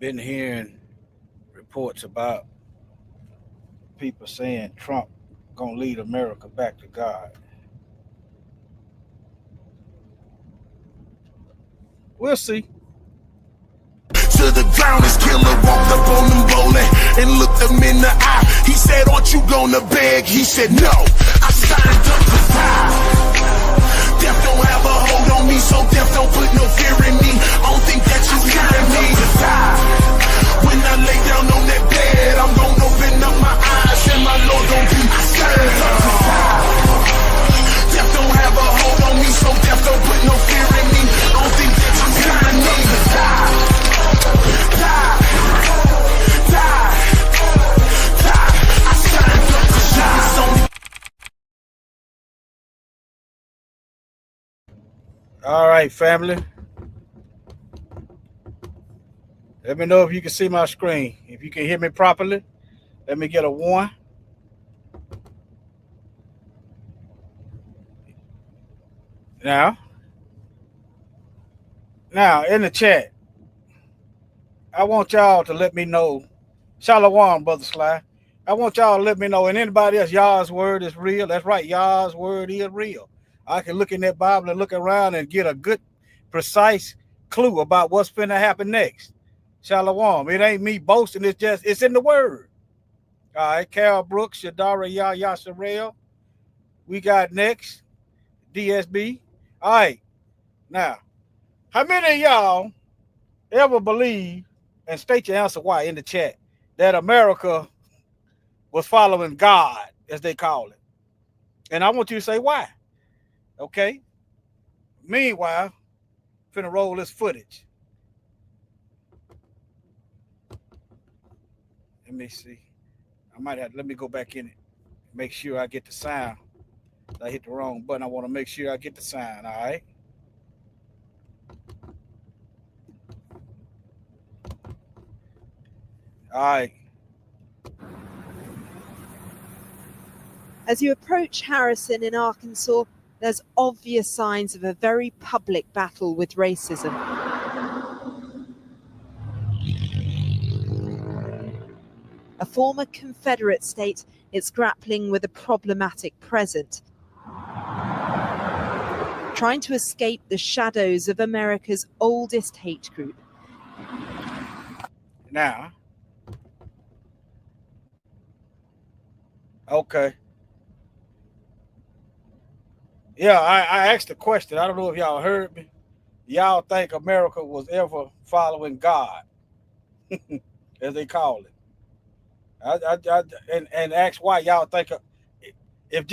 been hearing reports about people saying Trump gonna lead America back to God. We'll see. To the ground, his killer walked up on them bowling and looked him in the eye. He said, aren't you gonna beg? He said, no, I signed up to die. Death don't have a hold on me, so death don't put no fear in me. I don't think that you hearing me to die. When I lay down on that bed, I'm gonna open up my eyes and my Lord gon' be signed up to die. Death don't have a hold on me, so death don't put no fear in me. I don't think that you hearing me to die. Die, die, die. I signed up to die. All right, family. Let me know if you can see my screen. If you can hear me properly, let me get a 1. Now in the chat, I want y'all to let me know. Shalom, Brother Sly. I want y'all to let me know, and anybody else, Yah's word is real. That's right, Yah's word is real. I can look in that Bible and look around and get a good, precise clue about what's finna happen next. Shalom. It ain't me boasting. It's in the word. All right, Carol Brooks, Shadara Yasharel. We got next, DSB. All right. Now, how many of y'all ever believe, and state your answer why in the chat, that America was following God, as they call it? And I want you to say why. Okay? Meanwhile, finna roll this footage. Let me see. Let me go back in it. Make sure I get the sound. I hit the wrong button. I want to make sure I get the sound, all right? All right. As you approach Harrison in Arkansas, there's obvious signs of a very public battle with racism. A former Confederate state, it's grappling with a problematic present, trying to escape the shadows of America's oldest hate group. Now, okay. Yeah, I asked the question. I don't know if y'all heard me. Y'all think America was ever following God, as they call it? And ask why y'all think. If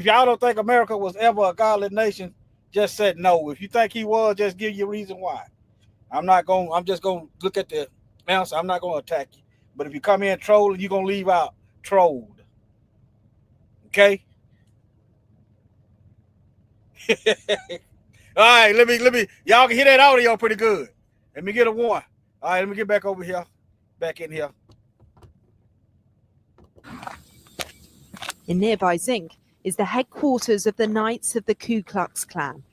y'all don't think America was ever a godly nation, just said no. If you think he was, just give you a reason why. I'm just gonna look at the answer. I'm not gonna attack you. But if you come in trolling, you're gonna leave out trolled. Okay? All right, let me y'all can hear that audio pretty good. Let me get a 1. All right, let me get back over here. Back in here. In nearby Zinc is the headquarters of the Knights of the Ku Klux Klan.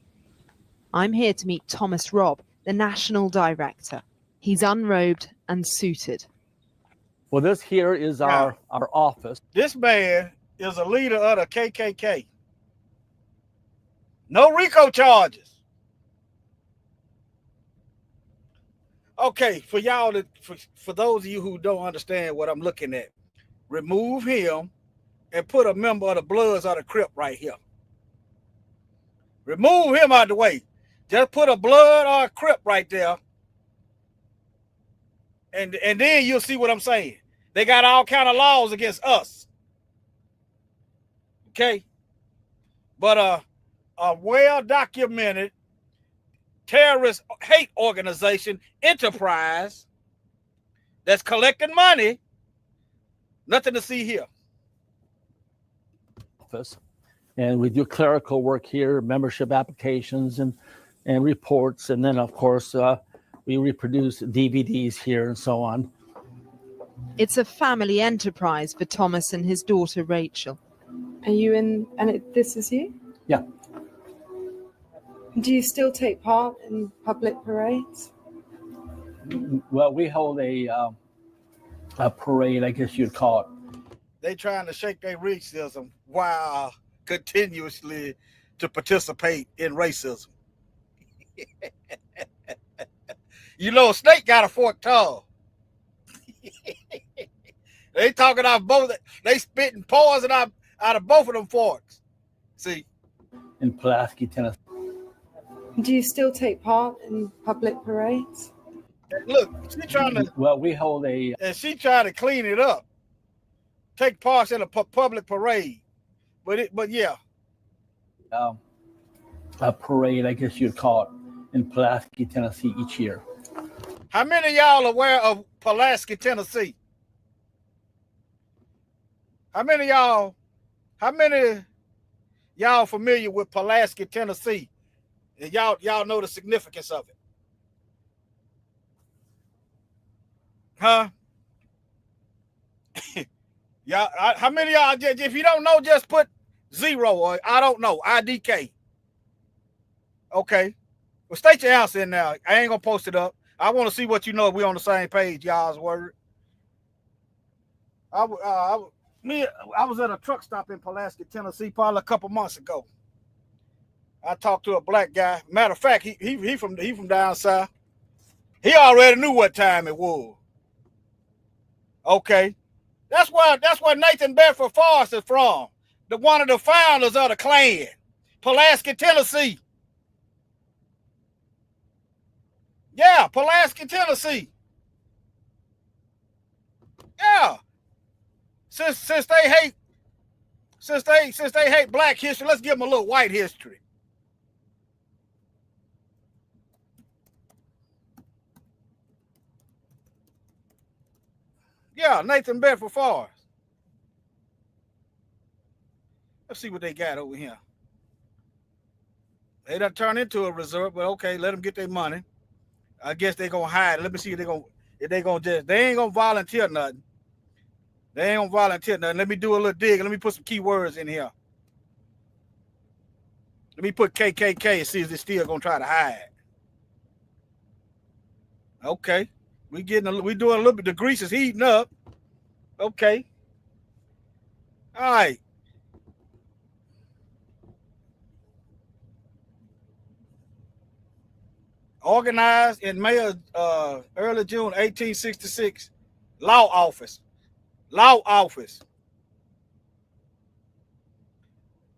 I'm here to meet Thomas Robb, the national director. He's unrobed and suited. Well, this here is our office. This man is a leader of the KKK. No RICO charges. Okay, for y'all, for those of you who don't understand what I'm looking at, remove him and put a member of the Bloods or the Crip right here. Remove him out of the way. Just put a Blood or a Crip right there. And then you'll see what I'm saying. They got all kind of laws against us. Okay? But a well-documented terrorist hate organization enterprise that's collecting money, nothing to see here. Office. And we do clerical work here, membership applications and reports. And then, of course, we reproduce DVDs here and so on. It's a family enterprise for Thomas and his daughter, Rachel. Are you in, this is you? Yeah. Do you still take part in public parades? Well, we hold a parade, I guess you'd call it. They trying to shake their racism while continuously to participate in racism. You know, a snake got a forked tongue. They talking out both. They spitting poison out of both of them forks. See, In Pulaski, Tennessee. Do you still take part in public parades? look, she trying to, Well, we hold a and she trying to clean it up, take part in a public parade. But yeah, parade, I guess you'd call it, in Pulaski, Tennessee each year. how many of y'all aware of Pulaski, Tennessee? How many of y'all familiar with Pulaski, Tennessee? And y'all know the significance of it? Huh? Y'all, how many of y'all, if you don't know, just put 0 or I don't know, IDK. Okay. Well, state your answer in now. I ain't gonna post it up. I want to see what you know. If we on the same page, y'all's word. I was at a truck stop in Pulaski, Tennessee, probably a couple months ago. I talked to a black guy. Matter of fact, he from down south. He already knew what time it was. Okay, that's where Nathan Bedford Forrest is from. One of the founders of the Klan, Pulaski, Tennessee. Yeah, Pulaski, Tennessee. Yeah. Since they hate black history, let's give them a little white history. Yeah, Nathan Bedford Forrest. Let's see what they got over here. They done turned into a resort, but okay, let them get their money. I guess they gonna hide. Let me see if they ain't gonna volunteer nothing. They ain't gonna volunteer nothing. Let me do a little dig. Let me put some keywords in here. Let me put KKK and see if they're still gonna try to hide. Okay, we doing a little bit. The grease is heating up. Okay. All right. Organized in May of early June 1866. Law office.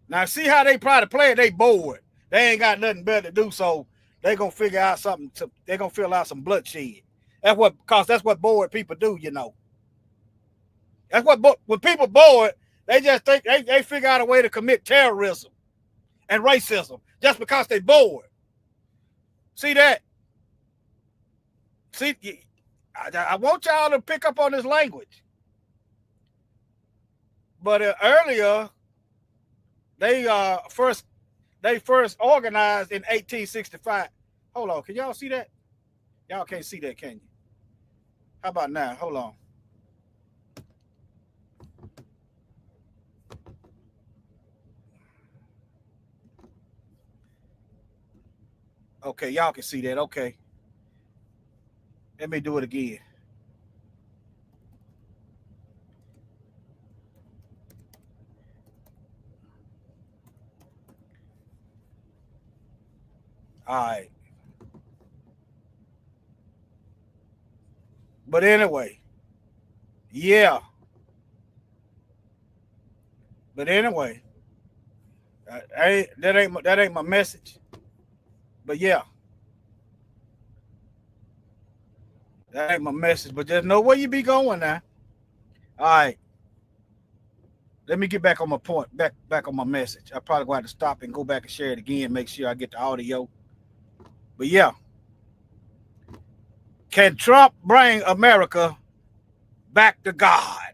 Now see how they try to play it. They bored. They ain't got nothing better to do, so they gonna figure out something. They gonna fill out some bloodshed. That's what bored people do, you know. That's what when people bored, they just think they figure out a way to commit terrorism and racism just because they bored. See that? See, I want y'all to pick up on this language. But earlier, they first organized in 1865. Hold on, can y'all see that? Y'all can't see that, can you? How about now? Hold on. Okay, y'all can see that. Okay. Let me do it again. All right. But anyway, yeah. But anyway, that ain't my message. But yeah, that ain't my message. But just know where you be going now. All right. Let me get back on my point, back on my message. I probably going to have to stop and go back and share it again, make sure I get the audio. But yeah. Can Trump bring America back to God?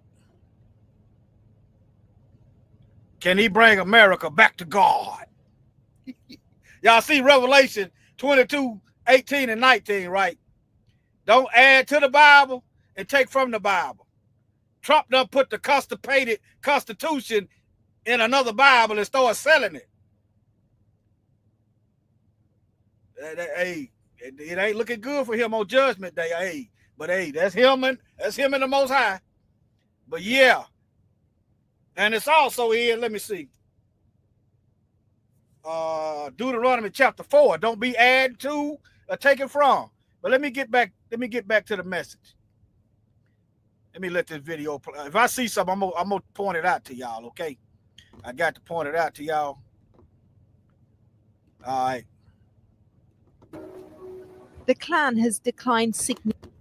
Can he bring America back to God? Y'all see Revelation 22, 18, and 19, right? Don't add to the Bible and take from the Bible. Trump done put the constipated Constitution in another Bible and start selling it. Hey, It ain't looking good for him on Judgment Day. Hey, but hey, that's him and the Most High. But yeah, and it's also in. Let me see. Deuteronomy chapter 4. Don't be added to or taken from. But let me get back to the message. Let me let this video play. If I see something, I'm gonna point it out to y'all. Okay, I got to point it out to y'all. All right. The Klan has declined significantly.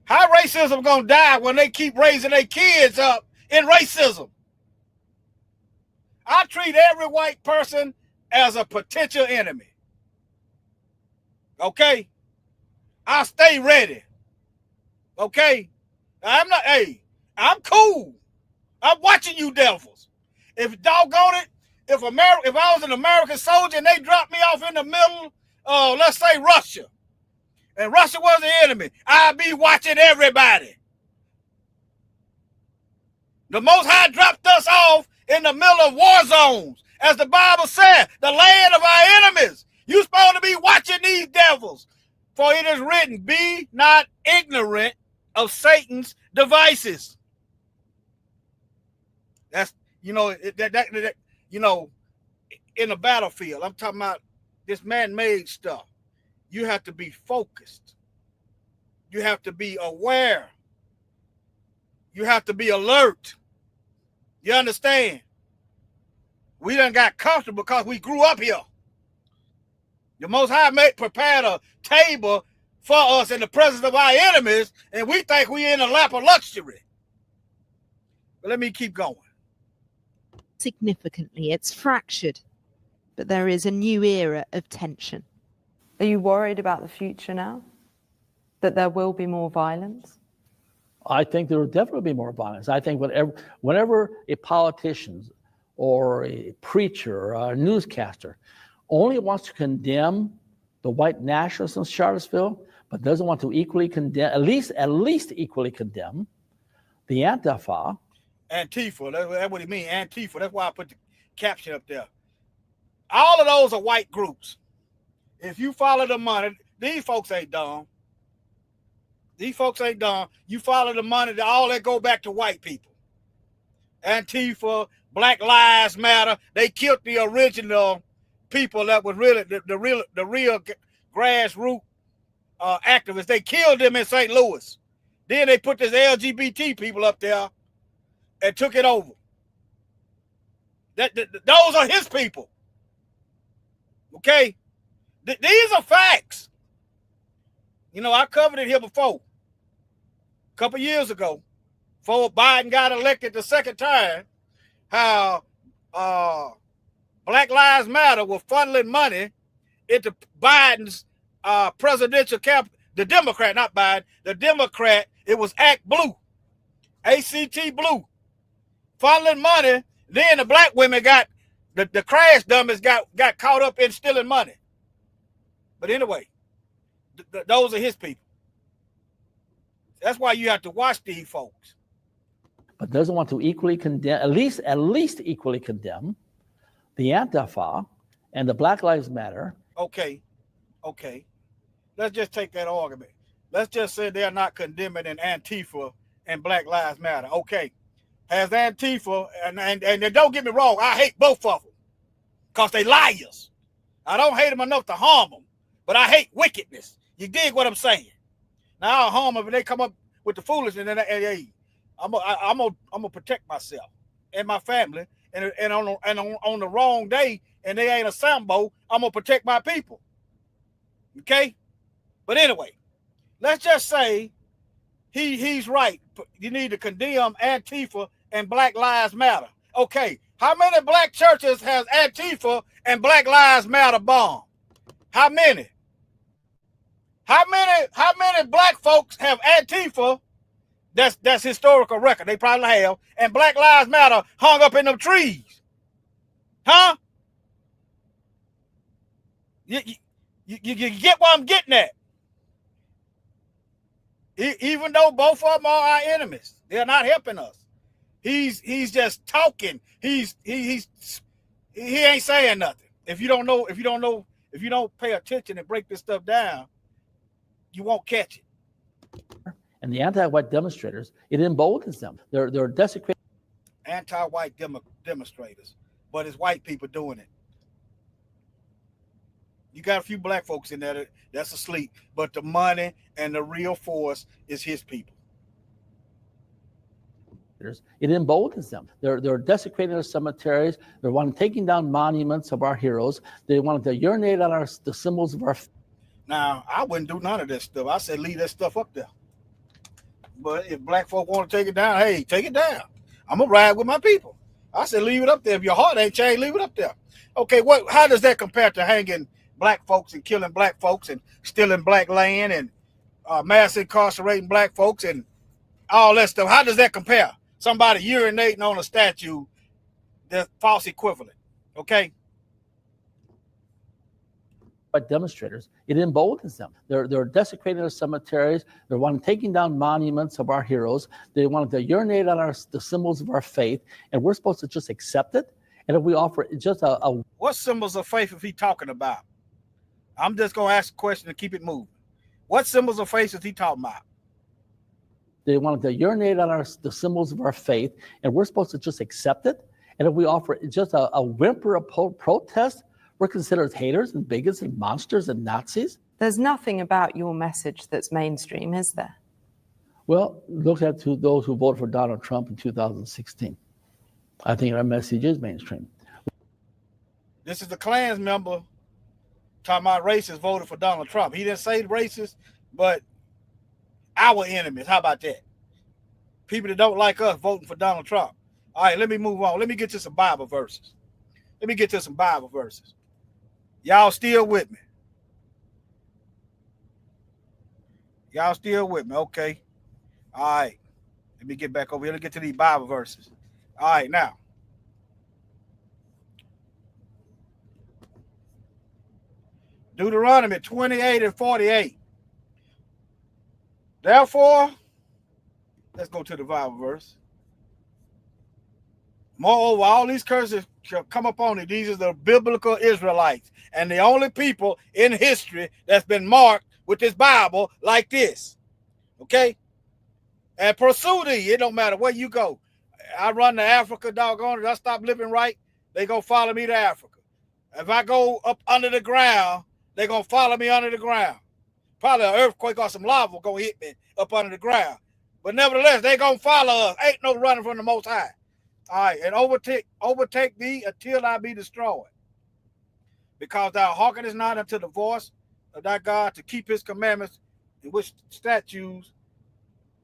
How racism gonna die when they keep raising their kids up in racism? I treat every white person as a potential enemy. Okay? I stay ready. Okay? I'm not, hey, I'm cool. I'm watching you devils. If doggone it, if I was an American soldier and they dropped me off in the middle of, let's say, Russia, and Russia was the enemy, I'd be watching everybody. The Most High dropped us off in the middle of war zones. As the Bible said, the land of our enemies. You're supposed to be watching these devils. For it is written, be not ignorant of Satan's devices. That's, you know, you know, in the battlefield, I'm talking about this man-made stuff. You have to be focused. You have to be aware. You have to be alert. You understand? We done got comfortable because we grew up here. The Most High prepared a table for us in the presence of our enemies, and we think we in a lap of luxury. But let me keep going. Significantly, it's fractured, but there is a new era of tension. Are you worried about the future now? That there will be more violence? I think there will definitely be more violence. I think whenever a politician or a preacher or a newscaster only wants to condemn the white nationalists in Charlottesville, but doesn't want to equally condemn, at least equally condemn the Antifa. Antifa, that's what he means, Antifa. That's why I put the caption up there. All of those are white groups. If you follow the money, these folks ain't dumb. These folks ain't dumb. You follow the money, all that go back to white people. Antifa, Black Lives Matter. They killed the original people that was really the real grassroots activists. They killed them in St. Louis. Then they put this LGBT people up there and took it over. Those are his people. Okay? These are facts. You know, I covered it here before. A couple years ago, before Biden got elected the second time, how Black Lives Matter were funneling money into Biden's presidential camp. The Democrat, not Biden, the Democrat, it was ACT Blue, ACT Blue, funneling money. Then the black women got, the crash dummies got caught up in stealing money. But anyway, those are his people. That's why you have to watch these folks. But doesn't want to equally condemn, at least equally condemn the Antifa and the Black Lives Matter. Okay. Let's just take that argument. Let's just say they're not condemning an Antifa and Black Lives Matter. Okay. Has Antifa, and don't get me wrong, I hate both of them because they liars. I don't hate them enough to harm them, but I hate wickedness. You dig what I'm saying? Now I'll harm them if they come up with the foolishness, and hey, I'm gonna protect myself and my family, and on the wrong day, and they ain't a Sambo, I'm gonna protect my people. Okay, but anyway, let's just say he's right. You need to condemn Antifa and Black Lives Matter. Okay, how many black churches has Antifa and Black Lives Matter bombed? How many? How many black folks have Antifa? That's historical record. They probably have. And Black Lives Matter hung up in them trees. Huh? You get what I'm getting at? Even though both of them are our enemies, they're not helping us. He's just talking. He ain't saying nothing. If you don't pay attention and break this stuff down, you won't catch it. And the anti-white demonstrators, it emboldens them. They're desecrating. Anti-white demonstrators, but it's white people doing it. You got a few black folks in there that's asleep, but the money and the real force is his people. It emboldens them. They're desecrating our cemeteries. They're taking down monuments of our heroes. They want to urinate on the symbols of our. Now, I wouldn't do none of that stuff. I said leave that stuff up there. But if black folk want to take it down, hey, take it down. I'm gonna ride with my people. I said leave it up there. If your heart ain't changed, leave it up there. Okay, how does that compare to hanging black folks and killing black folks and stealing black land and mass incarcerating black folks and all that stuff? How does that compare? Somebody urinating on a statue, the false equivalent. Okay. But demonstrators, it emboldens them. They're desecrating our cemeteries. They're taking down monuments of our heroes. They want to urinate on the symbols of our faith, and we're supposed to just accept it. And if we offer just a what symbols of faith is he talking about? I'm just gonna ask a question and keep it moving. What symbols of faith is he talking about? They want to urinate on the symbols of our faith, and we're supposed to just accept it. And if we offer just a whimper of protest, we're considered haters and bigots and monsters and Nazis. There's nothing about your message that's mainstream, is there? Well, look at those who voted for Donald Trump in 2016. I think our message is mainstream. This is the Klan's member talking about racists voted for Donald Trump. He didn't say racist, but our enemies. How about that? People that don't like us voting for Donald Trump. All right, let me move on. Let me get to some Bible verses. Y'all still with me? Okay. All right. Let me get back over here. Let's get to these Bible verses. All right, now. Deuteronomy 28 and 48. Therefore, let's go to the Bible verse. Moreover, all these curses shall come upon you. These are the biblical Israelites and the only people in history that's been marked with this Bible like this. Okay? And pursue thee. It don't matter where you go. I run to Africa, doggone it. I stop living right, they gonna follow me to Africa. If I go up under the ground, they gonna follow me under the ground. Probably an earthquake or some lava gonna hit me up under the ground. But nevertheless, they gonna follow us. Ain't no running from the Most High. All right, and overtake thee until I be destroyed. Because thou hearkenest not unto the voice of thy God to keep his commandments, in which statutes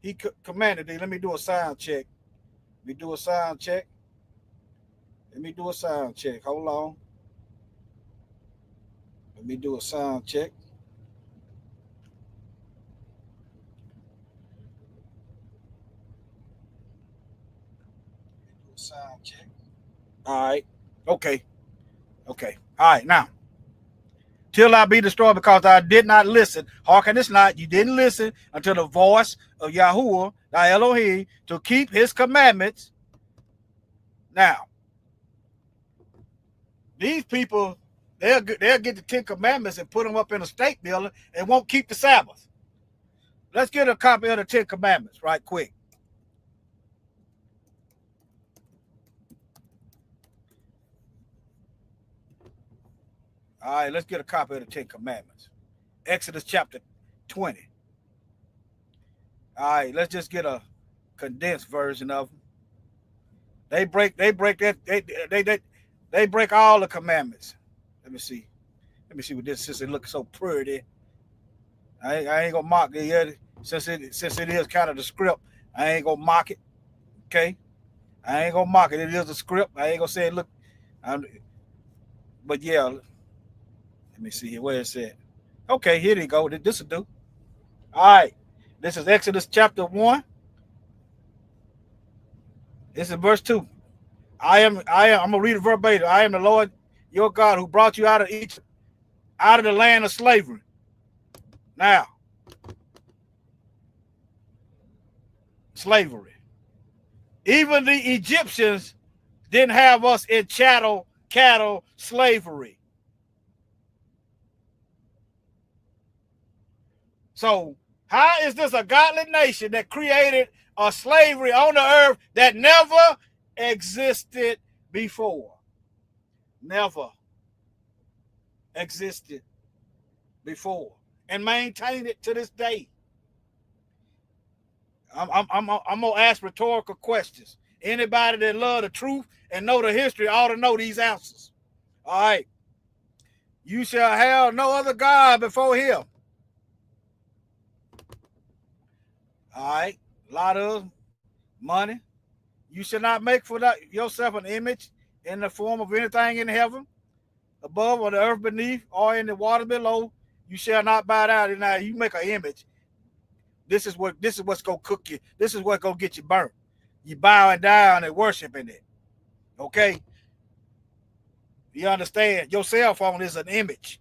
he commanded thee. Let me do a sound check. Hold on. Let me do a sound check. All right. Okay. All right. Now, till I be destroyed, because I did not listen. Hearken this not. You didn't listen unto the voice of Yahuwah, thy Elohim, to keep his commandments. Now, these people, they'll get the 10 commandments and put them up in a state building and won't keep the Sabbath. Let's get a copy of the 10 commandments right quick. All right, let's get a copy of the 10 commandments. Exodus chapter 20. All right, let's just get a condensed version of them. They break all the commandments. Let me see what this, since it looks so pretty. I ain't gonna mock it yet. Since it is kind of the script, I ain't gonna mock it. Okay, I ain't gonna mock it. It is a script. I ain't gonna say it look. But yeah, let me see here where it's at. Okay, here they go. This will do. All right, this is Exodus chapter 1. This is verse 2. I'm gonna read it verbatim. I am the Lord your God who brought you out of Egypt, out of the land of slavery. Now, slavery. Even the Egyptians didn't have us in cattle slavery. So how is this a godly nation that created a slavery on the earth that never existed before? Never existed before, and maintain it to this day. I'm gonna ask rhetorical questions. Anybody that love the truth and know the history ought to know these answers. All right. You shall have no other God before him. All right. A lot of money. You shall not make for yourself an image in the form of anything in heaven, above, or the earth beneath, or in the water below. You shall not bow down. And now you make an image. This is what's gonna cook you. This is what's gonna get you burnt. You bowing down and worshiping it. Okay? You understand? Your cell phone is an image.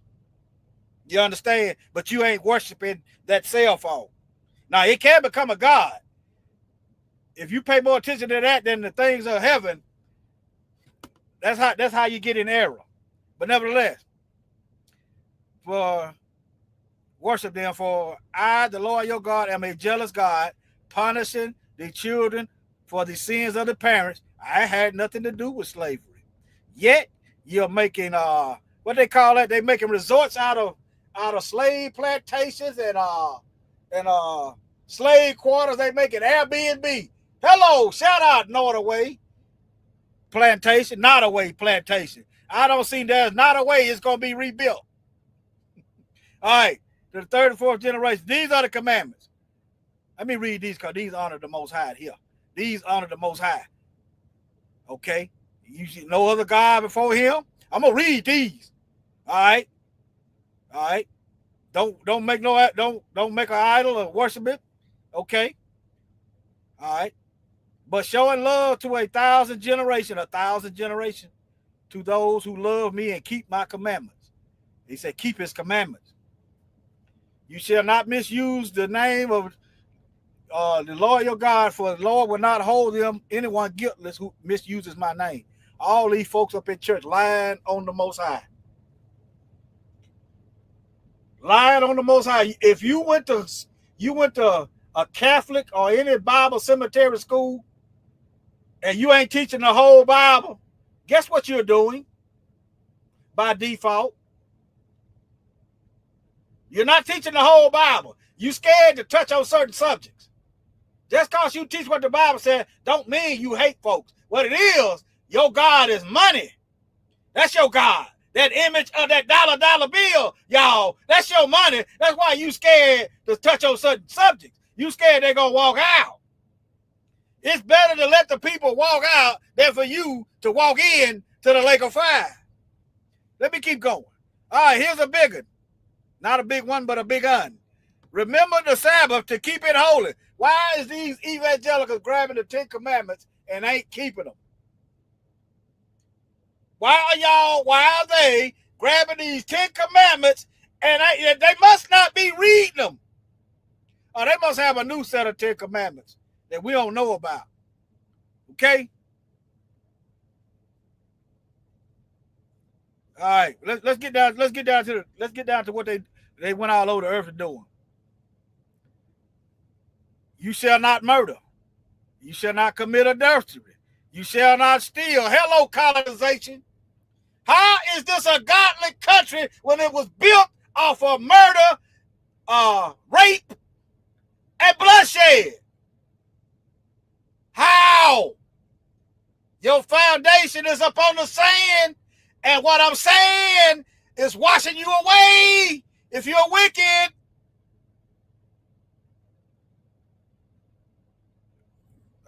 You understand? But you ain't worshiping that cell phone. Now it can become a god. If you pay more attention to that than the things of heaven, that's how you get in error. But nevertheless, for worship them, for I, the Lord your God, am a jealous God, punishing the children for the sins of the parents. I had nothing to do with slavery. Yet you're making what they call that? They making resorts out of slave plantations and slave quarters. They making Airbnb. Hello, shout out Nottoway plantation, Nottoway plantation. I don't see there's not a way it's gonna be rebuilt. All right, to the third and fourth generation. These are the commandments. Let me read these because these honor the Most High here. These honor the Most High. Okay, you see no other God before him. I'm gonna read these. All right, all right. Don't make an idol or worship it. Okay, all right. But showing love to 1,000 generations, to those who love me and keep my commandments. He said, keep his commandments. You shall not misuse the name of the Lord your God, for the Lord will not hold anyone guiltless who misuses my name. All these folks up in church lying on the Most High. Lying on the Most High. If you went to a Catholic or any Bible cemetery school, and you ain't teaching the whole Bible, guess what you're doing by default? You're not teaching the whole Bible. You scared to touch on certain subjects. Just because you teach what the Bible said don't mean you hate folks. What it is, your God is money. That's your God. That image of that dollar bill, y'all, that's your money. That's why you scared to touch on certain subjects. You scared they're going to walk out. It's better to let the people walk out than for you to walk in to the lake of fire. Let me keep going. All right, here's a big one. Not a big one, but a big one. Remember the Sabbath to keep it holy. Why is these evangelicals grabbing the 10 commandments and ain't keeping them? Why are they grabbing these 10 commandments and they must not be reading them? Or they must have a new set of 10 commandments that we don't know about. Okay? All right, let's get down to what they went all over the earth doing. You shall not murder. You shall not commit adultery. You shall not steal. Hello, colonization. How is this a godly country when it was built off of murder, rape, and bloodshed? How? Your foundation is up on the sand, and what I'm saying is washing you away if you're wicked.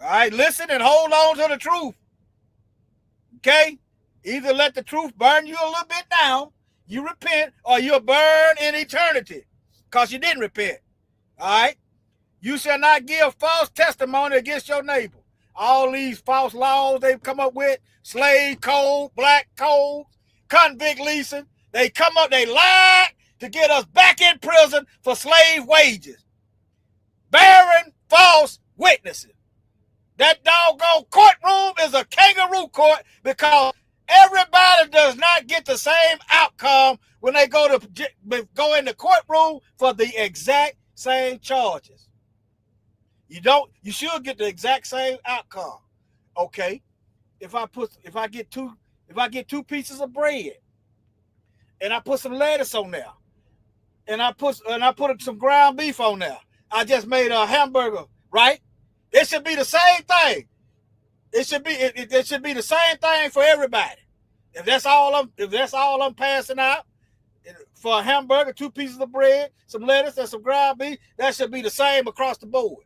All right, listen and hold on to the truth. Okay? Either let the truth burn you a little bit now, you repent, or you'll burn in eternity because you didn't repent. All right? You shall not give false testimony against your neighbor. All these false laws they've come up with, slave code, black code, convict leasing, they come up, they lied to get us back in prison for slave wages. Bearing false witnesses. That doggone courtroom is a kangaroo court because everybody does not get the same outcome when they go in the courtroom for the exact same charges. You should get the exact same outcome. Okay. If I get two pieces of bread and I put some lettuce on there and I put some ground beef on there, I just made a hamburger, right? It should be the same thing. It should be the same thing for everybody. If that's all I'm passing out for a hamburger, 2 pieces of bread, some lettuce, and some ground beef, that should be the same across the board.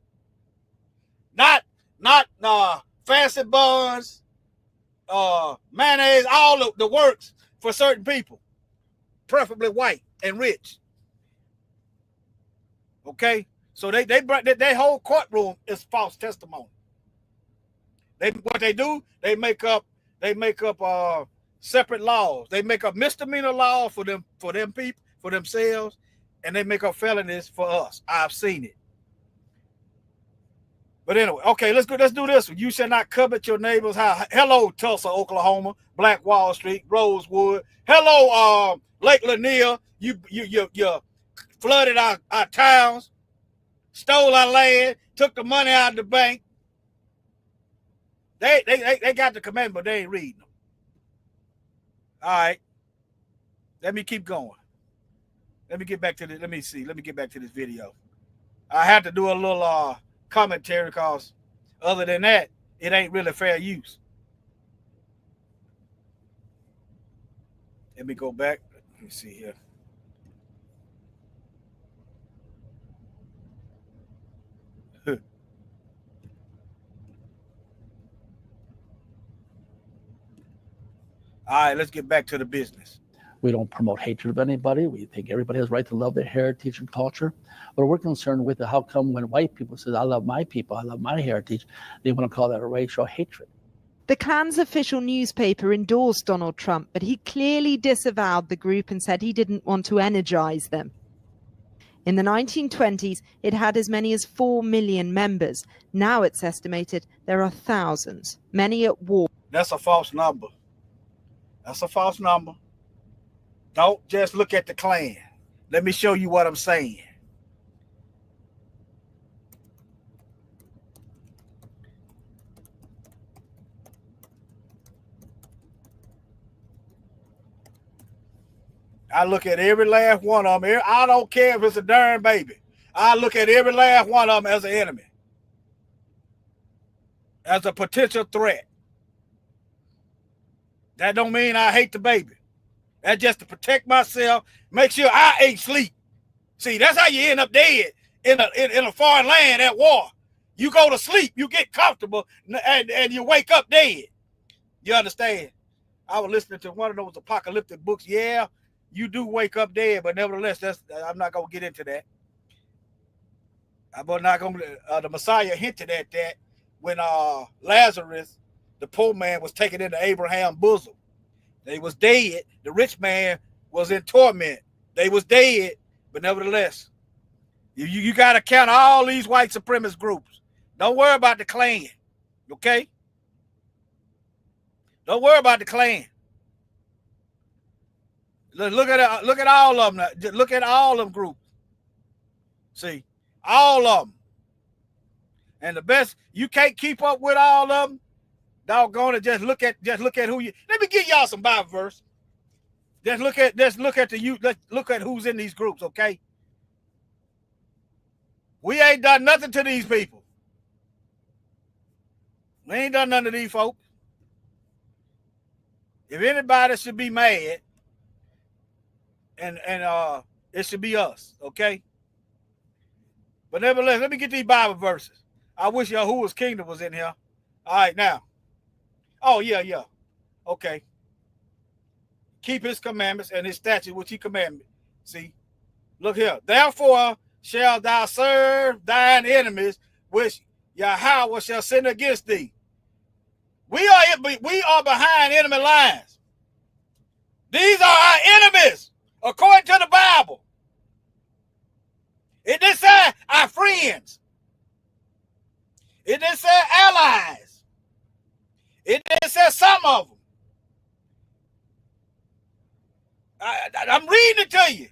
Not fancy buns, mayonnaise, all of the works for certain people, preferably white and rich. Okay, so they whole courtroom is false testimony. What they do, they make up separate laws. They make up misdemeanor laws for them people, for themselves, and they make up felonies for us. I've seen it. But anyway, okay, let's do this one. You shall not covet your neighbor's house. Hello, Tulsa, Oklahoma, Black Wall Street, Rosewood. Hello, Lake Lanier. You flooded our towns, stole our land, took the money out of the bank. They got the commandment, but they ain't reading them. All right. Let me keep going. Let me get back to this. Let me get back to this video. I had to do a little commentary because other than that, it ain't really fair use. Let me go back. Let me see here. All right, let's get back to the business. We don't promote hatred of anybody. We think everybody has a right to love their heritage and culture. But we're concerned with how come when white people say, I love my people, I love my heritage, they want to call that a racial hatred. The Klan's official newspaper endorsed Donald Trump, but he clearly disavowed the group and said he didn't want to energize them. In the 1920s, it had as many as 4 million members. Now it's estimated there are thousands, many at war. That's a false number. That's a false number. Don't just look at the Klan. Let me show you what I'm saying. I look at every last one of them. I don't care if it's a darn baby. I look at every last one of them as an enemy, as a potential threat. That don't mean I hate the baby. That's just to protect myself, make sure I ain't sleep. See, that's how you end up dead in a foreign land at war. You go to sleep, you get comfortable, and you wake up dead. You understand? I was listening to one of those apocalyptic books. Yeah, you do wake up dead, but nevertheless, I'm not gonna get into that. I'm not gonna. The Messiah hinted at that when Lazarus, the poor man, was taken into Abraham's bosom. They was dead. The rich man was in torment. They was dead, but nevertheless, you got to count all these white supremacist groups. Don't worry about the Klan, okay? Don't worry about the Klan. Look at all of them. Look at all of them groups. See, all of them. And the best, you can't keep up with all of them. Doggone it, just look at who you. Let me give y'all some Bible verse. Let's look at who's in these groups, okay? We ain't done nothing to these people. We ain't done nothing to these folks. If anybody should be mad, and it should be us, okay? But nevertheless, let me get these Bible verses. I wish Yahuwah's kingdom was in here. All right, now. Oh, yeah. Okay. Keep his commandments and his statutes which he commanded. See? Look here. Therefore shall thou serve thine enemies, which Yahweh shall send against thee. We are behind enemy lines. These are our enemies, according to the Bible. It didn't say our friends. It didn't say allies. It didn't say some of them. I'm reading it to you.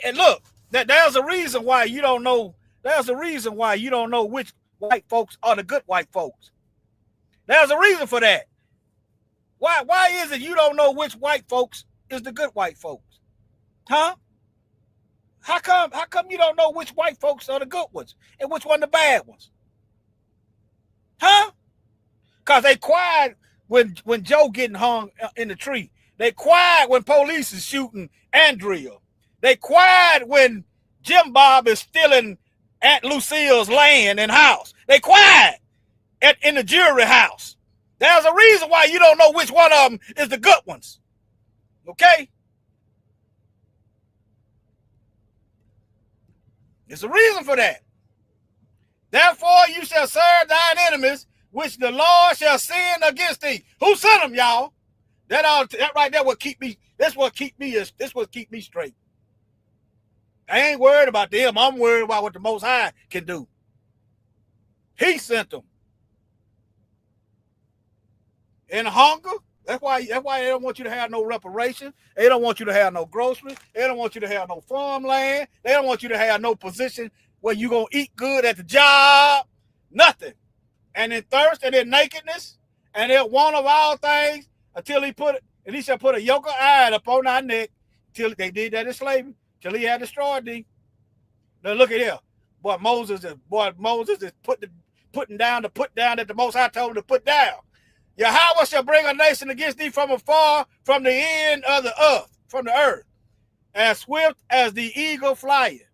And look, There's a reason why you don't know. There's a reason why you don't know which white folks are the good white folks. There's a reason for that. Why is it you don't know which white folks is the good white folks? Huh? How come you don't know which white folks are the good ones and which one the bad ones? Huh? Because they quiet when Joe getting hung in the tree. They quiet when police is shooting Andrea. They quiet when Jim Bob is stealing Aunt Lucille's land and house. They quiet in the jury house. There's a reason why you don't know which one of them is the good ones. Okay? There's a reason for that. Therefore, you shall serve thine enemies, which the Lord shall send against thee. Who sent them, y'all? That right there will keep me. This will keep me straight. I ain't worried about them. I'm worried about what the Most High can do. He sent them. In hunger. That's why they don't want you to have no reparation. They don't want you to have no groceries. They don't want you to have no farmland. They don't want you to have no position where you're going to eat good at the job. Nothing. And in thirst and in nakedness and in want of all things until he shall put a yoke of iron upon our neck till they did that in slavery, till he had destroyed thee. Now look at here. Boy, Moses is putting down that the Most High told him to put down. Yahweh shall bring a nation against thee from afar, from the end of the earth, as swift as the eagle flyeth.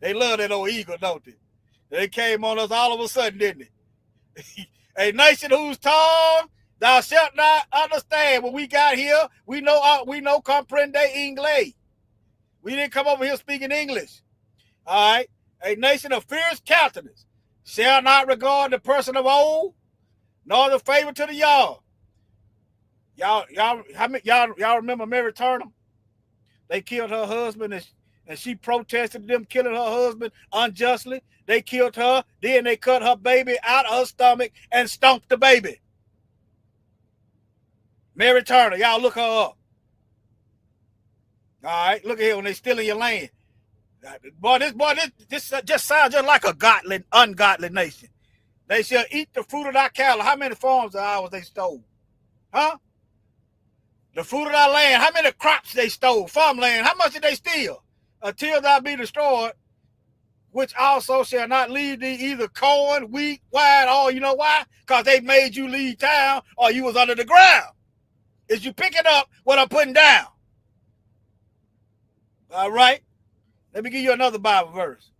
They love that old eagle, don't they? They came on us all of a sudden, didn't it? A nation whose tongue thou shalt not understand. When we got here, we know comprende inglés. We didn't come over here speaking English. All right. A nation of fierce countenance shall not regard the person of old, nor the favor to the young. Y'all remember Mary Turner? They killed her husband and she protested them killing her husband unjustly. They killed her, then they cut her baby out of her stomach and stomped the baby. Mary Turner, y'all look her up. All right, look at here when they stealing your land. This just sounds just like a ungodly nation. They shall eat the fruit of thy cattle. How many farms of ours they stole? Huh? The fruit of thy land. How many crops they stole? Farmland. How much did they steal? Until thou be destroyed, which also shall not leave thee either corn, wheat, wine, or you know why? Because they made you leave town or you was under the ground. Is you picking up what I'm putting down? All right. Let me give you another Bible verse.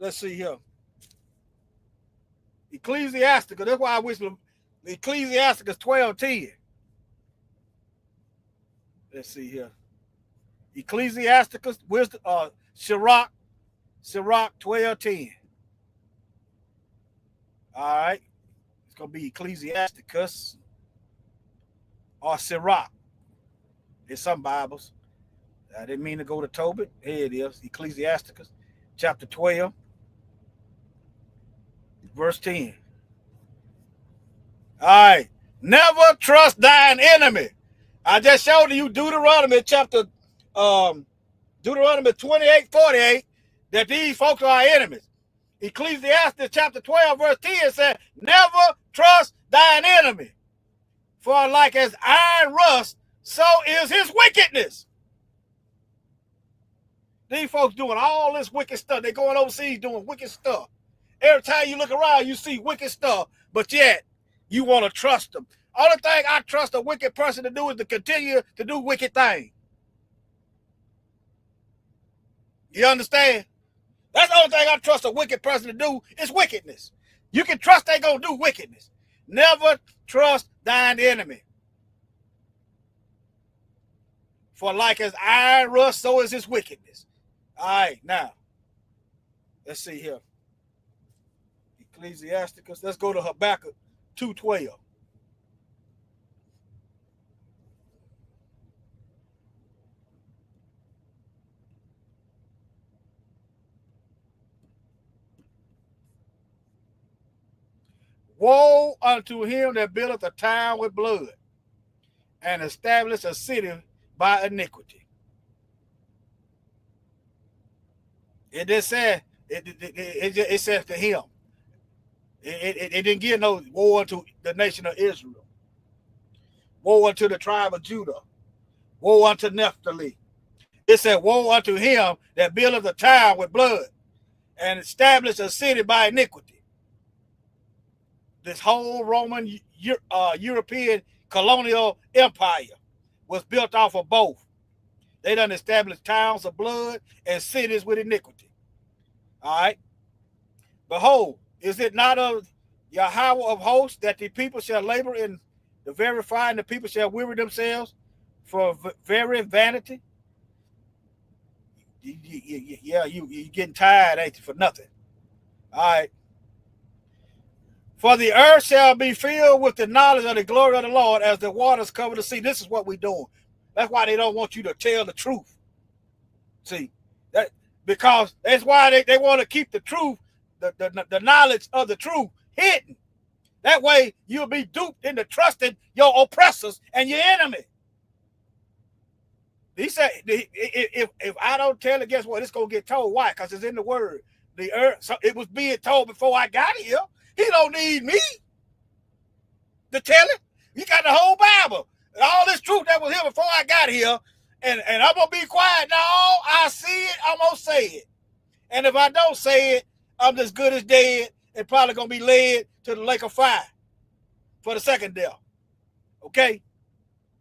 Let's see here. Ecclesiasticus. That's why I wish Ecclesiasticus 12:10. Let's see here. Ecclesiasticus, wisdom, Sirach 12:10. All right. It's going to be Ecclesiasticus or Sirach. There's some Bibles. I didn't mean to go to Tobit. Here it is. Ecclesiasticus chapter 12, verse 10. All right. Never trust thine enemy. I just showed you Deuteronomy 28:48 that these folks are our enemies. Ecclesiastes chapter 12, verse 10 said, never trust thine enemy. For like as iron rust, so is his wickedness. These folks doing all this wicked stuff. They going overseas doing wicked stuff. Every time you look around, you see wicked stuff, but yet you want to trust them. Only thing I trust a wicked person to do is to continue to do wicked things. You understand? That's the only thing I trust a wicked person to do is wickedness. You can trust they gonna do wickedness. Never trust thine enemy. For like as iron rust, so is his wickedness. All right, now, let's see here. Ecclesiasticus, let's go to Habakkuk 2:12. Woe unto him that buildeth a town with blood and establish a city by iniquity. It just said it says to him. It didn't give no woe unto the nation of Israel. Woe unto the tribe of Judah. Woe unto Naphtali. It said, woe unto him that buildeth a town with blood and establish a city by iniquity. This whole Roman European colonial empire was built off of both. They done established towns of blood and cities with iniquity. All right. Behold, is it not of Yahweh of hosts that the people shall labor in the very fire, and the people shall weary themselves for very vanity? Yeah, you getting tired, ain't you, for nothing? All right. For the earth shall be filled with the knowledge of the glory of the Lord as the waters cover the sea. This is what we're doing. That's why they don't want you to tell the truth. See, that because that's why they want to keep the truth, the knowledge of the truth hidden. That way you'll be duped into trusting your oppressors and your enemy. He said, if I don't tell it, guess what? It's going to get told. Why? Because it's in the word. The earth, so it was being told before I got here. He don't need me to tell it. He got the whole Bible. All this truth that was here before I got here. And I'm going to be quiet. No, I see it. I'm going to say it. And if I don't say it, I'm as good as dead and probably going to be led to the lake of fire for the second death. Okay?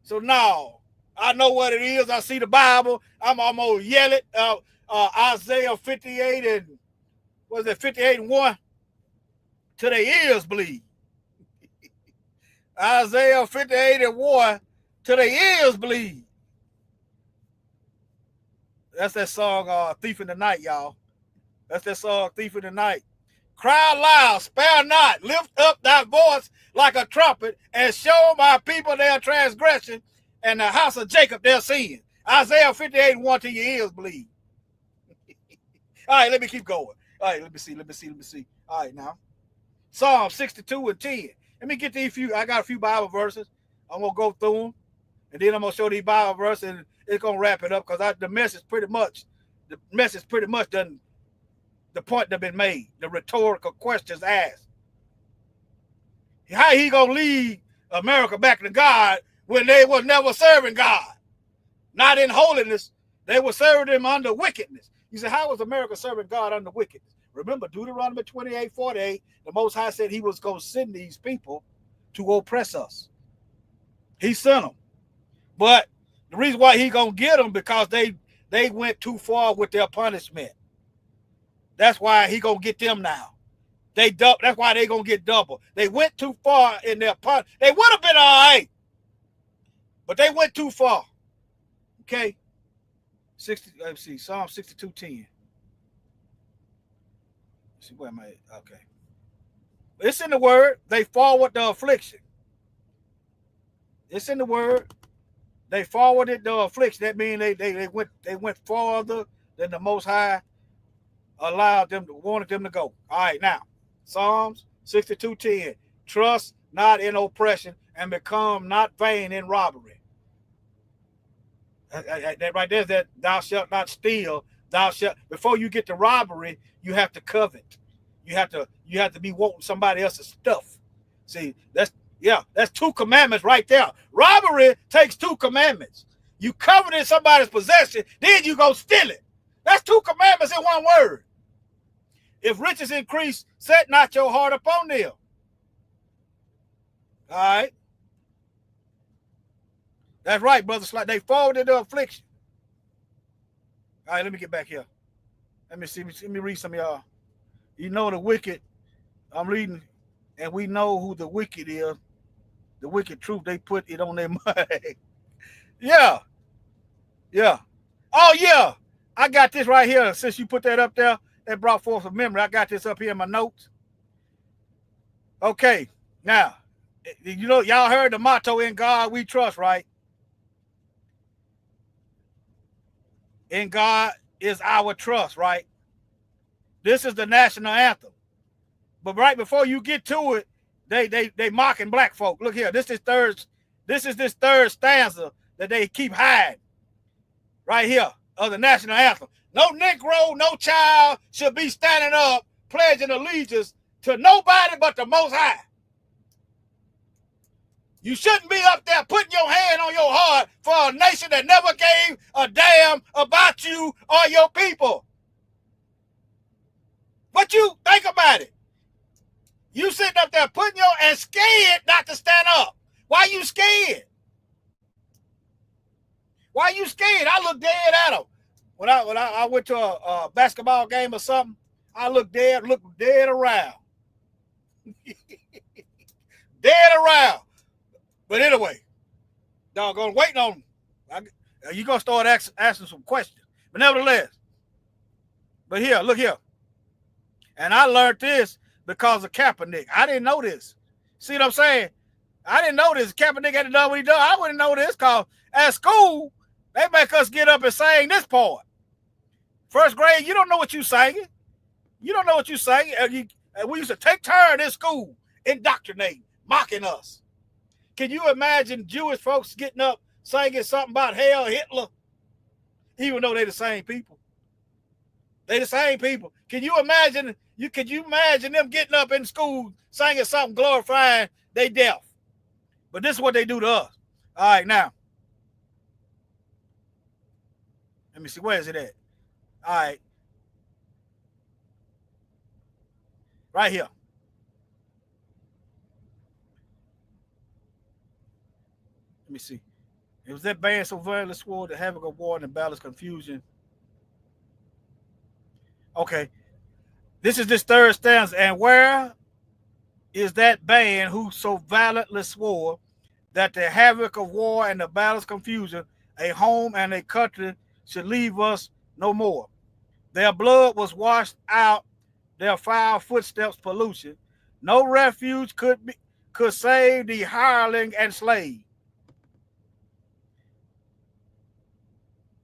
So now, I know what it is. I see the Bible. I'm going to yell it. Isaiah 58 and, what is it, 58 and 1? Till their ears bleed. Isaiah 58 and 1, till their ears bleed. That's that song, Thief in the Night, y'all. That's that song, Thief in the Night. Cry loud, spare not, lift up thy voice like a trumpet, and show my people their transgression, and the house of Jacob their sin. Isaiah 58 and 1 till your ears bleed. All right, let me keep going. All right, let me see. All right, now. Psalm 62 and 10. Let me get these few. I got a few Bible verses. I'm going to go through them, and then I'm going to show these Bible verses, and it's going to wrap it up because the message pretty much done, the point that been made, the rhetorical questions asked. How he going to lead America back to God when they was never serving God? Not in holiness. They were serving him under wickedness. You say, how was America serving God under wickedness? Remember, Deuteronomy 28:48, the Most High said he was going to send these people to oppress us. He sent them. But the reason why he going to get them, because they went too far with their punishment. That's why he going to get them now. That's why they going to get double. They went too far in their punishment. They would have been all right, but they went too far. Okay? Let's see, Psalm 62:10. See, where am I? Okay. It's in the word. They forward the affliction. It's in the word. They forwarded the affliction. That means they went farther than the Most High wanted them to go. All right, now Psalms 62:10. Trust not in oppression and become not vain in robbery. That right there is that thou shalt not steal. Before you get to robbery, you have to covet. You have to be wanting somebody else's stuff. See, that's two commandments right there. Robbery takes two commandments. You coveted somebody's possession, then you go steal it. That's two commandments in one word. If riches increase, set not your heart upon them. All right. That's right, brother. They forwarded the affliction. All right, let me get back here. Let me read some of y'all. You know the wicked. I'm reading, and we know who the wicked is. The wicked truth, they put it on their mind. Yeah. Oh, yeah. I got this right here. Since you put that up there, that brought forth a memory. I got this up here in my notes. Okay. Now, you know, y'all heard the motto, in God we trust, right? In God is our trust, right? This is the national anthem. But right before you get to it, they mocking black folk. Look here, this is this third stanza that they keep hiding. Right here of the national anthem. No Negro, no child should be standing up pledging allegiance to nobody but the Most High. You shouldn't be up there putting your hand on your heart for a nation that never gave a damn about you or your people. What you think about it? You sitting up there putting your and scared not to stand up. Why you scared? Why you scared? I look dead at them. When I went to a basketball game or something, I looked dead around. Dead around. But anyway, doggone, waiting on them. You're going to start asking some questions. But nevertheless, but here, look here. And I learned this because of Kaepernick. I didn't know this. See what I'm saying? I didn't know this. Kaepernick hadn't done what he done. I wouldn't know this because at school, they make us get up and sing this part. First grade, you don't know what you singing. You don't know what you singing. We used to take turns in school, indoctrinating, mocking us. Can you imagine Jewish folks getting up singing something about Hail Hitler? Even though they're the same people. They the same people. Can you imagine them getting up in school singing something glorifying they deaf? But this is what they do to us. All right, now. Let me see, where is it at? All right. Right here. Let me see. It was that band so violently swore the havoc of war and the battle's confusion. Okay. This is this third stanza. And where is that band who so violently swore that the havoc of war and the battle's confusion, a home and a country, should leave us no more? Their blood was washed out, their foul footsteps pollution. No refuge could save the hireling and slave.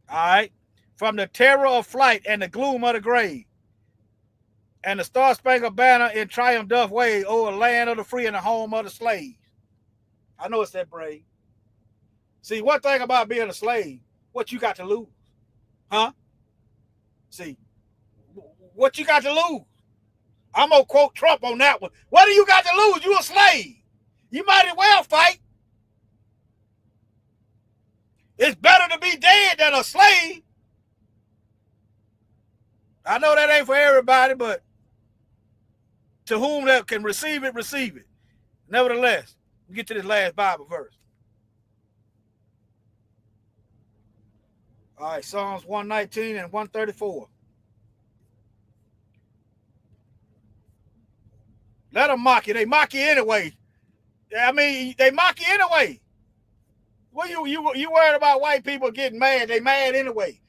All right. From the terror of flight and the gloom of the grave. And the star-spangled banner in triumph doth wave over the land of the free and the home of the slaves. I know it's that brave. See, one thing about being a slave, what you got to lose? Huh? See, what you got to lose? I'm going to quote Trump on that one. What do you got to lose? You a slave. You might as well fight. It's better to be dead than a slave. I know that ain't for everybody, but to whom that can receive it, receive it. Nevertheless, we get to this last Bible verse. All right, Psalms 119 and 134. Let them mock you. They mock you anyway. I mean, they mock you anyway. Well, you worried about white people getting mad? They mad anyway.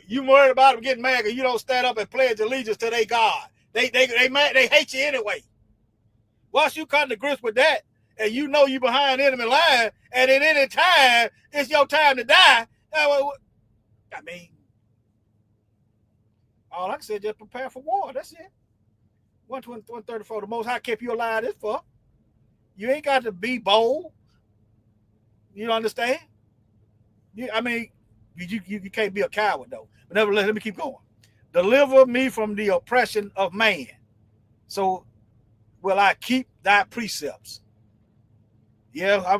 You worried about them getting mad because you don't stand up and pledge allegiance to their God. They mad. They hate you anyway. Once you come to grips with that, and you know you behind enemy line, and at any time it's your time to die. I mean, all I can say, just prepare for war. That's it. 134. The Most High kept you alive. This for. You ain't got to be bold. You understand? You can't be a coward though. But nevertheless, let me keep going. Deliver me from the oppression of man. So will I keep thy precepts? Yeah,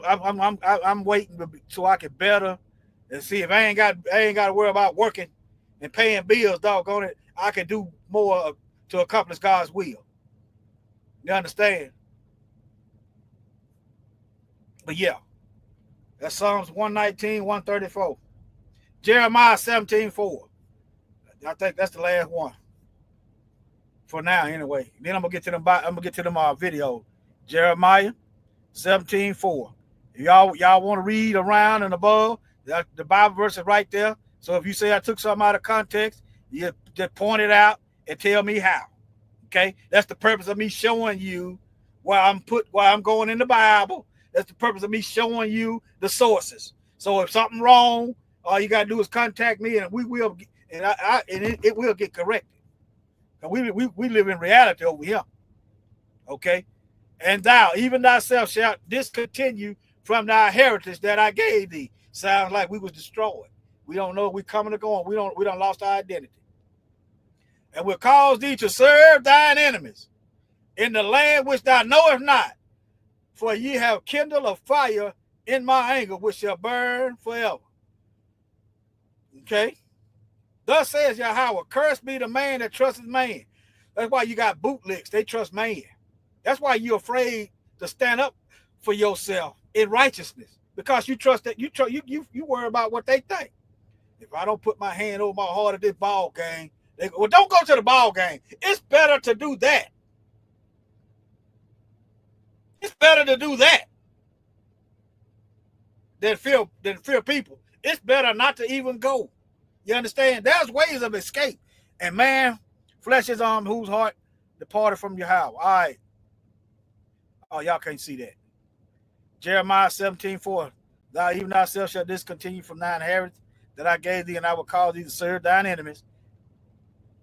I'm waiting so I can better and see if I ain't got to worry about working and paying bills. Doggone it, I can do more to accomplish God's will. You understand? But yeah, that's Psalms 119, 134. Jeremiah 17:4. I think that's the last one for now, anyway. Then I'm gonna get to them video. Jeremiah 17:4. If y'all want to read around and above, the Bible verse is right there. So if you say I took something out of context, you just point it out and tell me how. Okay, that's the purpose of me showing you where I'm going in the Bible. That's the purpose of me showing you the sources. So if something wrong, all you gotta do is contact me, and we will, it will get corrected. We live in reality over here. Okay, and thou, even thyself, shalt discontinue from thy heritage that I gave thee. Sounds like we was destroyed. We don't know if we coming or going. We don't lost our identity. and will cause thee to serve thine enemies in the land which thou knowest not. For ye have kindled a fire in my anger, which shall burn forever. Okay? Thus says Yahweh, cursed be the man that trusteth man. That's why you got bootlicks. They trust man. That's why you're afraid to stand up for yourself in righteousness. Because you trust that you worry about what they think. If I don't put my hand over my heart at this ball game, they go, well, don't go to the ball game. It's better to do that. It's better to do that than fear people. It's better not to even go. You understand? There's ways of escape. And man, flesh is on whose heart departed from your house. All right. Oh, y'all can't see that. Jeremiah 17:4. Thou even thyself shalt discontinue from thine inheritance that I gave thee, and I will cause thee to serve thine enemies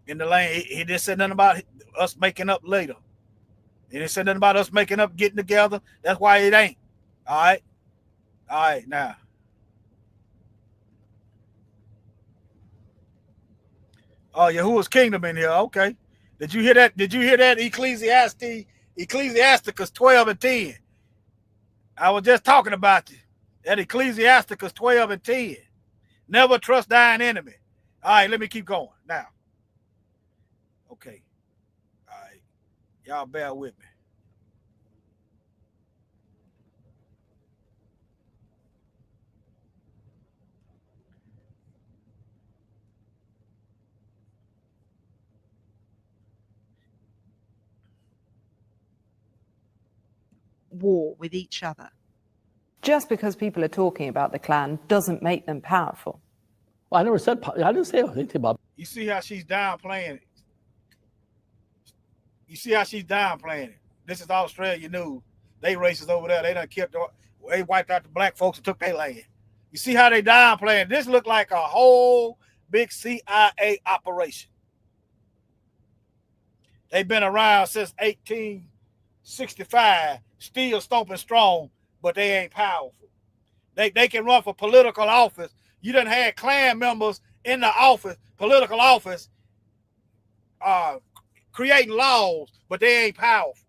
in the land. He didn't say nothing about us making up later. He didn't say nothing about us making up, getting together. That's why it ain't. All right. All right, now. Oh, Yahuwah's kingdom in here. Okay. Did you hear that? Did you hear that? Ecclesiasticus 12 and 10. I was just talking about it. That Ecclesiasticus 12 and 10. Never trust thine enemy. All right, let me keep going now. Okay. All right. Y'all bear with me. War with each other. Just because people are talking about the Klan doesn't make them powerful. Well, I didn't say anything about. You see how she's downplaying it. You see how she's downplaying it. This is Australia news. They racist over there. They done they wiped out the black folks and took their land. You see how they downplaying it. This looked like a whole big CIA operation. They've been around since 1865, still stomping strong, but they ain't powerful. They can run for political office. You done had Klan members in the office, political office, creating laws, but they ain't powerful.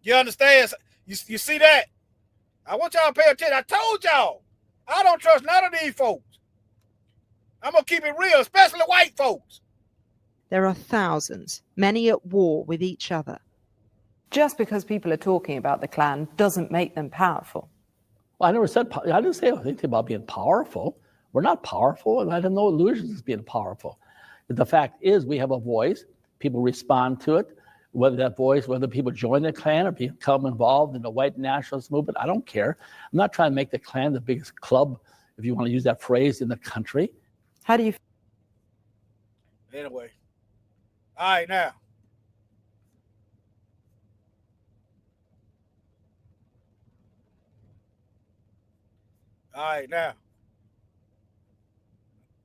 You understand? You see that? I want y'all to pay attention. I told y'all, I don't trust none of these folks. I'm going to keep it real, especially white folks. There are thousands, many at war with each other. Just because people are talking about the Klan doesn't make them powerful. Well, I didn't say anything about being powerful. We're not powerful, and I have no illusions of being powerful. But the fact is, we have a voice. People respond to it. Whether people join the Klan or become involved in the white nationalist movement, I don't care. I'm not trying to make the Klan the biggest club, if you want to use that phrase, in the country. How do you? Anyway. All right, now. All right, now.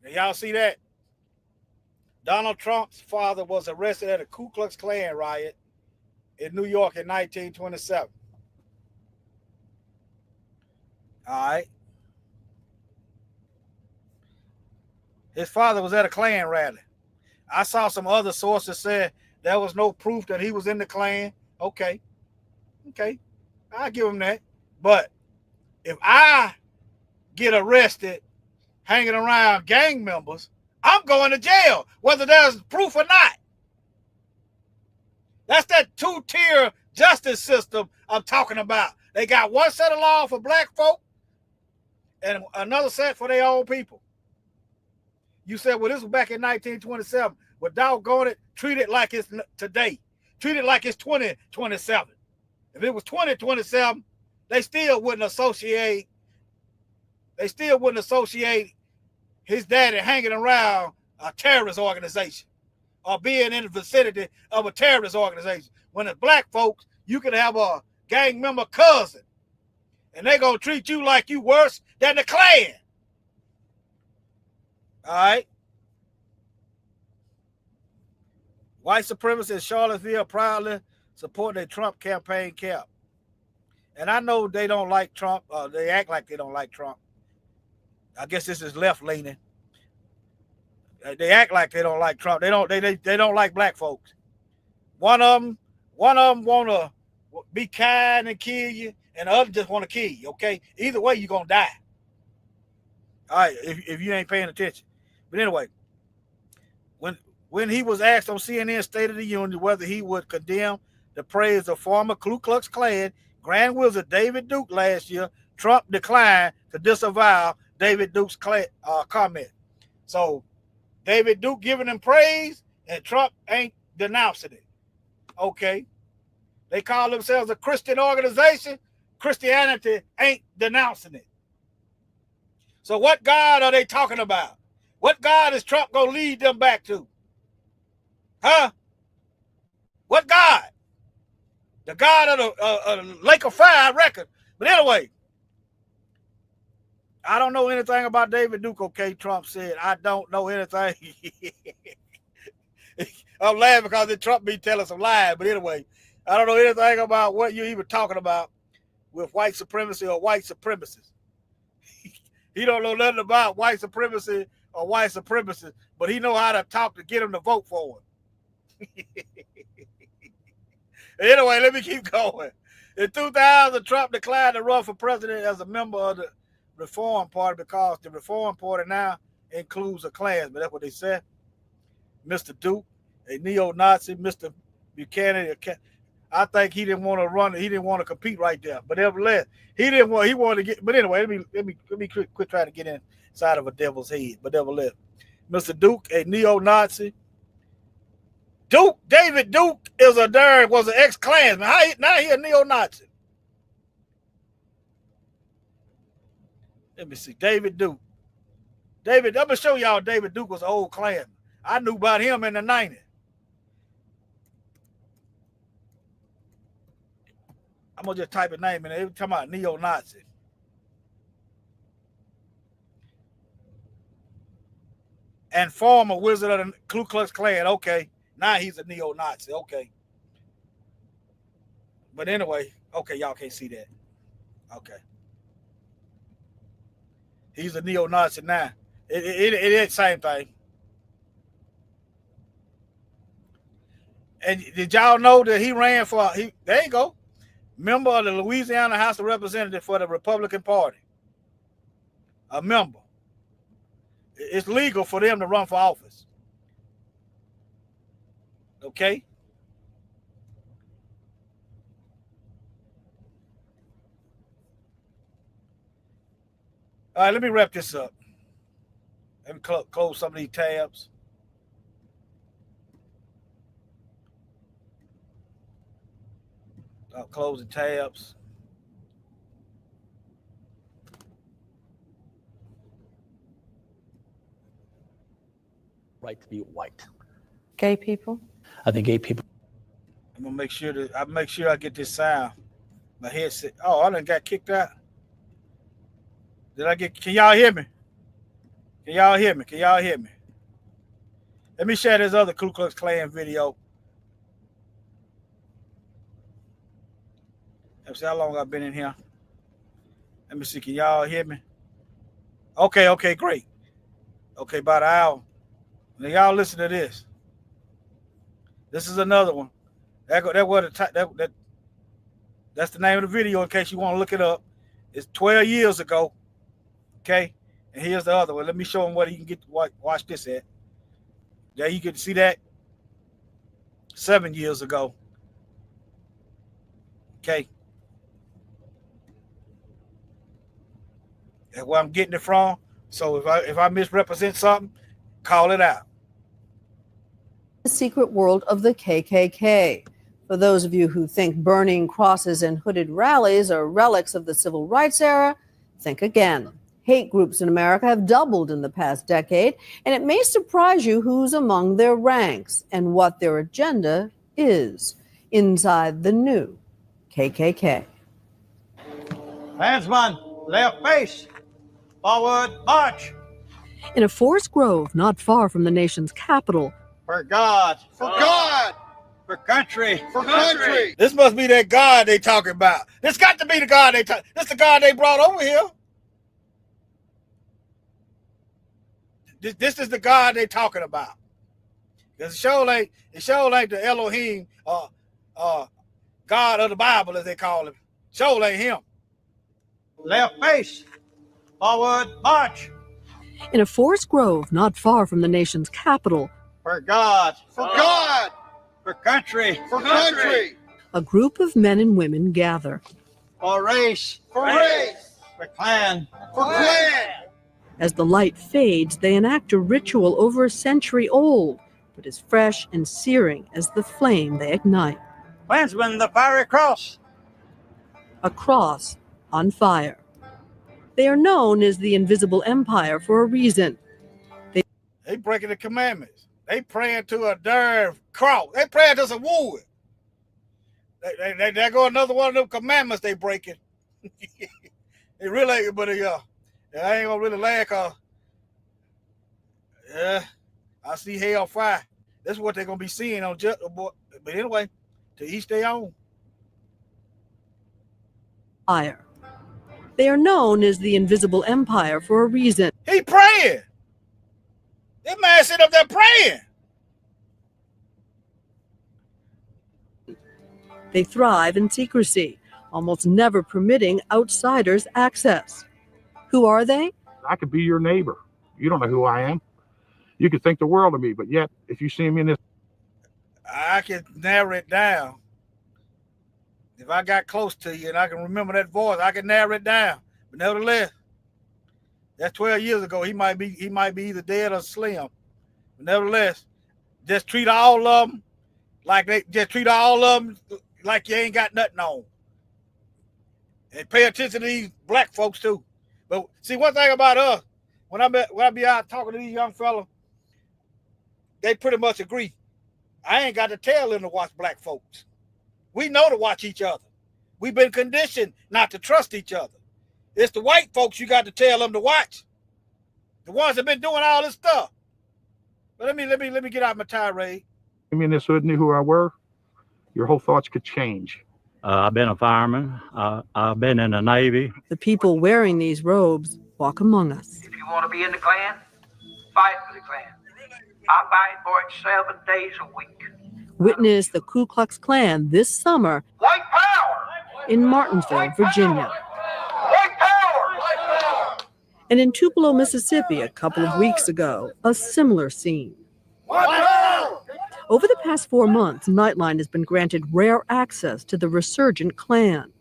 Y'all see that? Donald Trump's father was arrested at a Ku Klux Klan riot in New York in 1927. All right. His father was at a Klan rally. I saw some other sources said there was no proof that he was in the Klan. Okay. I'll give him that. But if I get arrested hanging around gang members, I'm going to jail, whether there's proof or not. That's that two-tier justice system I'm talking about. They got one set of law for black folk and another set for their own people. You said, well, this was back in 1927. Well, doggone it, treat it like it's today. Treat it like it's 2027. If it was 2027, they still wouldn't associate his daddy hanging around a terrorist organization or being in the vicinity of a terrorist organization. When it's black folks, you can have a gang member cousin, and they're going to treat you like you worse than the Klan. All right? White supremacists in Charlottesville proudly support their Trump campaign cap. And I know they don't like Trump. They act like they don't like Trump. I guess this is left-leaning. They act like they don't like Trump. They don't like black folks. One of them want to be kind and kill you, and the other just want to kill you. Okay, either way you're gonna die. All right, if you ain't paying attention. But anyway, when he was asked on CNN State of the Union whether he would condemn the praise of former Ku Klux Klan Grand Wizard David Duke last year, Trump declined to disavow David Duke's comment. So David Duke giving him praise, and Trump ain't denouncing it. Okay. They call themselves a Christian organization. Christianity ain't denouncing it. So what God are they talking about? What God is Trump going to lead them back to? Huh? What God? The God of the Lake of Fire, I reckon. But anyway, I don't know anything about David Duke, okay, Trump said. I don't know anything. I'm laughing because Trump be telling some lies. But anyway, I don't know anything about what you're even talking about with white supremacy or white supremacists. He don't know nothing about white supremacy or white supremacists, but he know how to talk to get them to vote for him. Anyway, let me keep going. In 2000, Trump declined to run for president as a member of the Reform Party because the Reform Party now includes a Klansman. That's what they said. Mr. Duke, a neo-Nazi, Mr. Buchanan. I think he didn't want to run. He didn't want to compete right there. But nevertheless, he didn't want. He wanted to get. But anyway, let me quit trying to get inside of a devil's head. But nevertheless, Mr. Duke, a neo-Nazi. David Duke was an ex-Klansman. Now he a neo-Nazi. Let me see. David Duke. I'm gonna show y'all David Duke was an old Klansman. I knew about him in the 90s. I'm gonna just type his name in there. Every time about neo-Nazi. And former wizard of the Ku Klux Klan. Okay. Now he's a neo-Nazi. Okay. But anyway, okay, y'all can't see that. Okay. He's a neo-Nazi now. It ain't the same thing. And did y'all know that he ran for, there you go, member of the Louisiana House of Representatives for the Republican Party. A member. It's legal for them to run for office. Okay? All right, let me wrap this up. Let me close some of these tabs. Closing tabs. Right to be white. Gay people? I think gay people. I'm gonna make sure I get this sound. My headset. Oh, I done got kicked out. Can y'all hear me? Can y'all hear me? Let me share this other Ku Klux Klan video. Let me see how long I've been in here. Let me see. Can y'all hear me? Okay, great. Okay, about an hour. Now y'all listen to this. This is another one. That's the name of the video in case you want to look it up. It's 12 years ago. Okay, and here's the other one. Let me show him what he can get. Watch this at. There you can see that. 7 years ago. Okay. That's where I'm getting it from. So if I misrepresent something, call it out. The secret world of the KKK. For those of you who think burning crosses and hooded rallies are relics of the civil rights era, think again. Hate groups in America have doubled in the past decade, and it may surprise you who's among their ranks and what their agenda is inside the new KKK. Klansman, left face, forward march. In a forest grove not far from the nation's capital, For God, for country, for country. This must be that God they talking about. This got to be the God This the God they brought over here. This is the God they talking about. Because it sure ain't the Elohim, God of the Bible, as they call him. Sure ain't him. Left face. Forward, march. In a forest grove not far from the nation's capital, For God. For God, For country. for country, a group of men and women gather. For race. for race, For clan. for clan. As the light fades, they enact a ritual over a century old, but as fresh and searing as the flame they ignite. Klansmen, the fiery cross. A cross on fire. They are known as the Invisible Empire for a reason. They breaking the commandments. They praying to a darn cross. They praying to some wood. They go another one of them commandments they breaking. They really, but I ain't gonna really laugh. I see hell fire. That's what they're gonna be seeing on just. But anyway, to each their own. Fire. They are known as the Invisible Empire for a reason. He praying. This man sit up there praying. They thrive in secrecy, almost never permitting outsiders access. Who are they? I could be your neighbor. You don't know who I am. You could think the world of me, but yet if you see me in this, I can narrow it down. If I got close to you and I can remember that voice, I can narrow it down. But nevertheless, that's 12 years ago. He might be either dead or slim. But nevertheless, just treat all of them like you ain't got nothing on. And pay attention to these black folks too. But see, one thing about us, when I be out talking to these young fellas, they pretty much agree. I ain't got to tell them to watch black folks. We know to watch each other. We've been conditioned not to trust each other. It's the white folks you got to tell them to watch. The ones that been doing all this stuff. But let me get out my tirade. see me in this hood, knew who I were, your whole thoughts could change. I've been a fireman. I've been in the Navy. The people wearing these robes walk among us. If you want to be in the Klan, fight for the Klan. I fight for it 7 days a week. Witness the Ku Klux Klan this summer White power! in Martinsville, Virginia. White power! White power! And in Tupelo, Mississippi, a couple of weeks ago, a similar scene. Over the past 4 months, Nightline has been granted rare access to the resurgent Klan.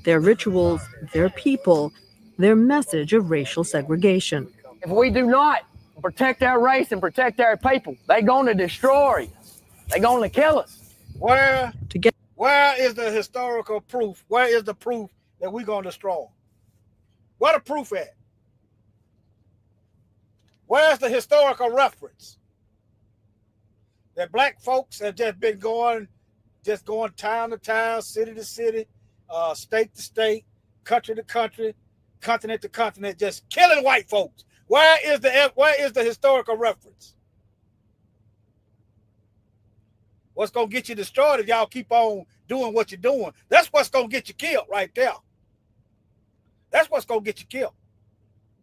Their rituals, their people, their message of racial segregation. If we do not protect our race and protect our people, they're going to destroy us. They're going to kill us. Where is the historical proof? Where is the proof that we're going to destroy them? Where the proof at? Where's the historical reference? That black folks have just been going town to town, city to city, state to state, country to country, continent to continent, just killing white folks. Where is the historical reference? What's gonna get you destroyed if y'all keep on doing what you're doing? That's what's gonna get you killed right there. That's what's gonna get you killed.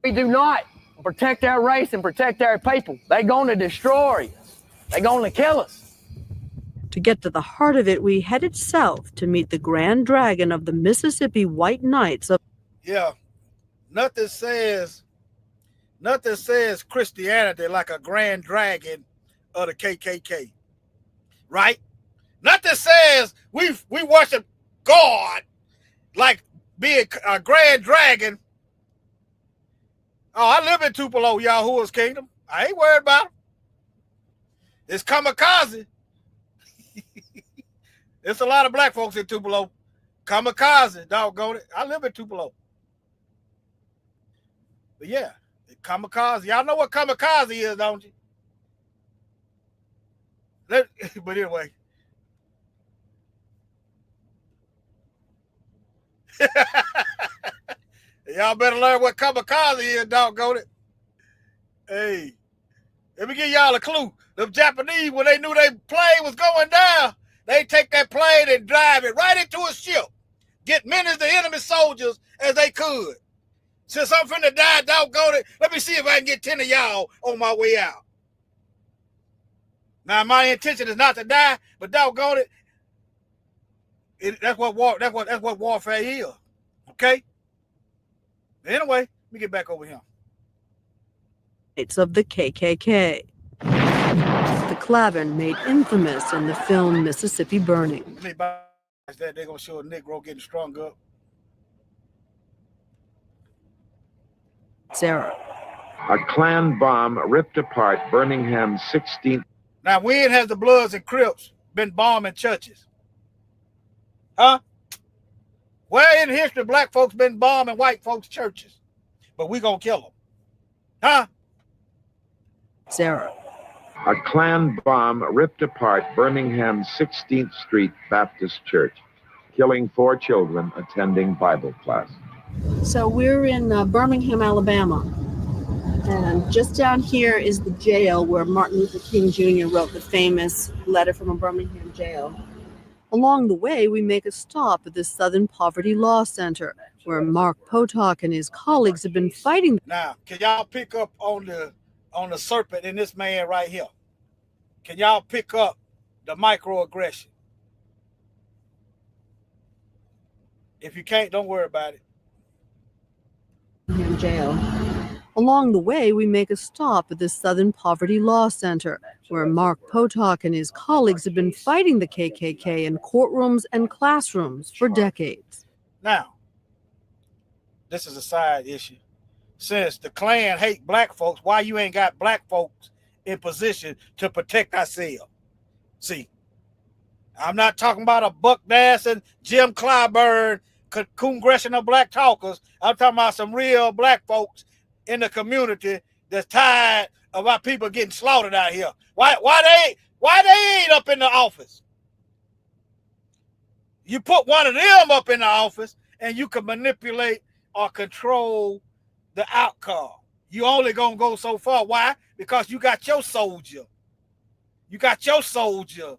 We do not protect our race and protect our people. They're going to destroy us. They're going to kill us. To get to the heart of it, we headed south to meet the Grand Dragon of the Mississippi White Knights of. Yeah, nothing says Christianity like a Grand Dragon of the KKK, right? Nothing says we worship God like being a Grand Dragon. Oh, I live in Tupelo, Yahuwah's kingdom. I ain't worried about them. It's kamikaze. There's a lot of black folks in Tupelo. Kamikaze, doggone it. I live in Tupelo. But yeah, kamikaze. Y'all know what kamikaze is, don't you? But anyway. Y'all better learn what kamikaze is, doggone it. Hey, let me give y'all a clue. The Japanese, when they knew their plane was going down, they take that plane and drive it right into a ship. Get many of the enemy soldiers as they could. Since I'm finna die, doggone it, let me see if I can get 10 of y'all on my way out. Now, my intention is not to die, but doggone it, that's what warfare is. Okay? Anyway, let me get back over here. It's of the KKK. The Klavan made infamous in the film Mississippi Burning. Let me buy that. They're gonna show a Negro getting strung up. Sarah. A Klan bomb ripped apart Birmingham's 16th. Now, when has the Bloods and Crips been bombing churches? Huh? Where in history black folks been bombing white folks' churches? But we gonna kill them. Huh? Sarah. A Klan bomb ripped apart Birmingham's 16th Street Baptist Church, killing 4 children attending Bible class. So we're in Birmingham, Alabama. And just down here is the jail where Martin Luther King Jr. wrote the famous letter from a Birmingham jail. Along the way, we make a stop at the Southern Poverty Law Center, where Mark Potok and his colleagues have been fighting. Now, can y'all pick up on the serpent in this man right here? Can y'all pick up the microaggression? If you can't, don't worry about it. Jail. Along the way, we make a stop at the Southern Poverty Law Center, where Mark Potok and his colleagues have been fighting the KKK in courtrooms and classrooms for decades. Now, this is a side issue. Since the Klan hate black folks, why you ain't got black folks in position to protect ourselves? See, I'm not talking about a Buck Nassar, Jim Clyburn, congressional black talkers. I'm talking about some real black folks in the community that's tired of our people getting slaughtered out here. Why they ain't up in the office? You put one of them up in the office and you can manipulate or control the outcome. You only gonna go so far. Why? Because you got your soldier. You got your soldier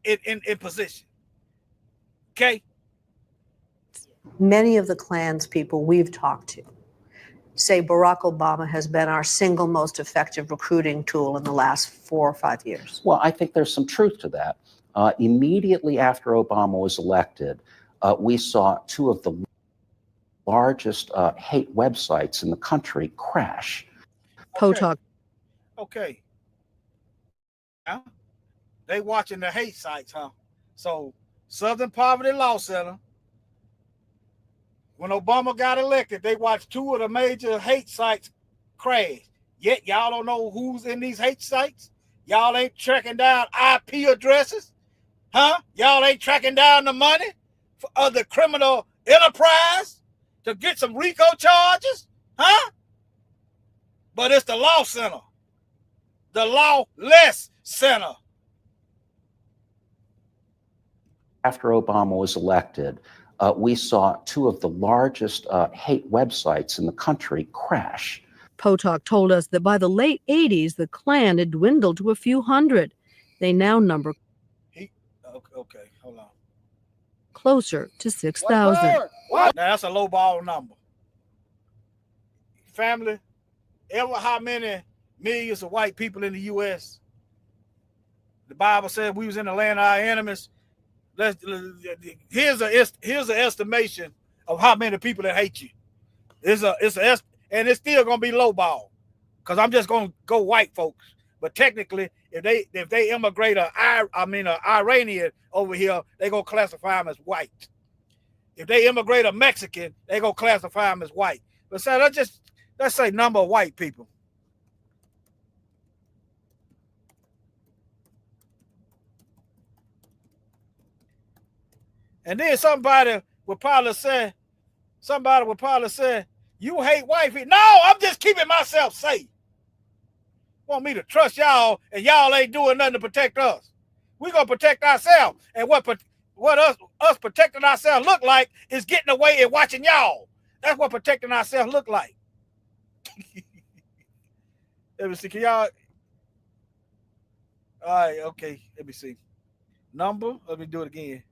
in position. Okay? Many of the Klan's people we've talked to say Barack Obama has been our single most effective recruiting tool in the last 4 or 5 years. Well, I think there's some truth to that. Immediately after Obama was elected, we saw 2 of the largest hate websites in the country crash. Potok. Okay. Huh? They watching the hate sites, huh? So Southern Poverty Law Center, when Obama got elected, they watched 2 of the major hate sites crash. Yet y'all don't know who's in these hate sites. Y'all ain't tracking down IP addresses, huh? Y'all ain't tracking down the money for other criminal enterprise to get some RICO charges, huh? But it's the law center, the lawless center. After Obama was elected, we saw 2 of the largest hate websites in the country crash. Potok told us that by the late 80s, the Klan had dwindled to a few hundred. They now number Okay, hold on. closer to 6,000. Now that's a low ball number. Family, ever how many millions of white people in the U.S.? The Bible said we was in the land of our enemies. Here's an estimation of how many people that hate you. And it's still gonna be low ball, because I'm just gonna go white folks. But technically, if they immigrate a Iranian over here, they gonna classify them as white. If they immigrate a Mexican, they gonna classify them as white. But so let's say number of white people. And then somebody would probably say, you hate white people. No, I'm just keeping myself safe. Want me to trust y'all, and y'all ain't doing nothing to protect us. We're going to protect ourselves. And what us protecting ourselves look like is getting away and watching y'all. That's what protecting ourselves look like. Let me see. Can y'all? All right, okay. Let me see. Number. Let me do it again.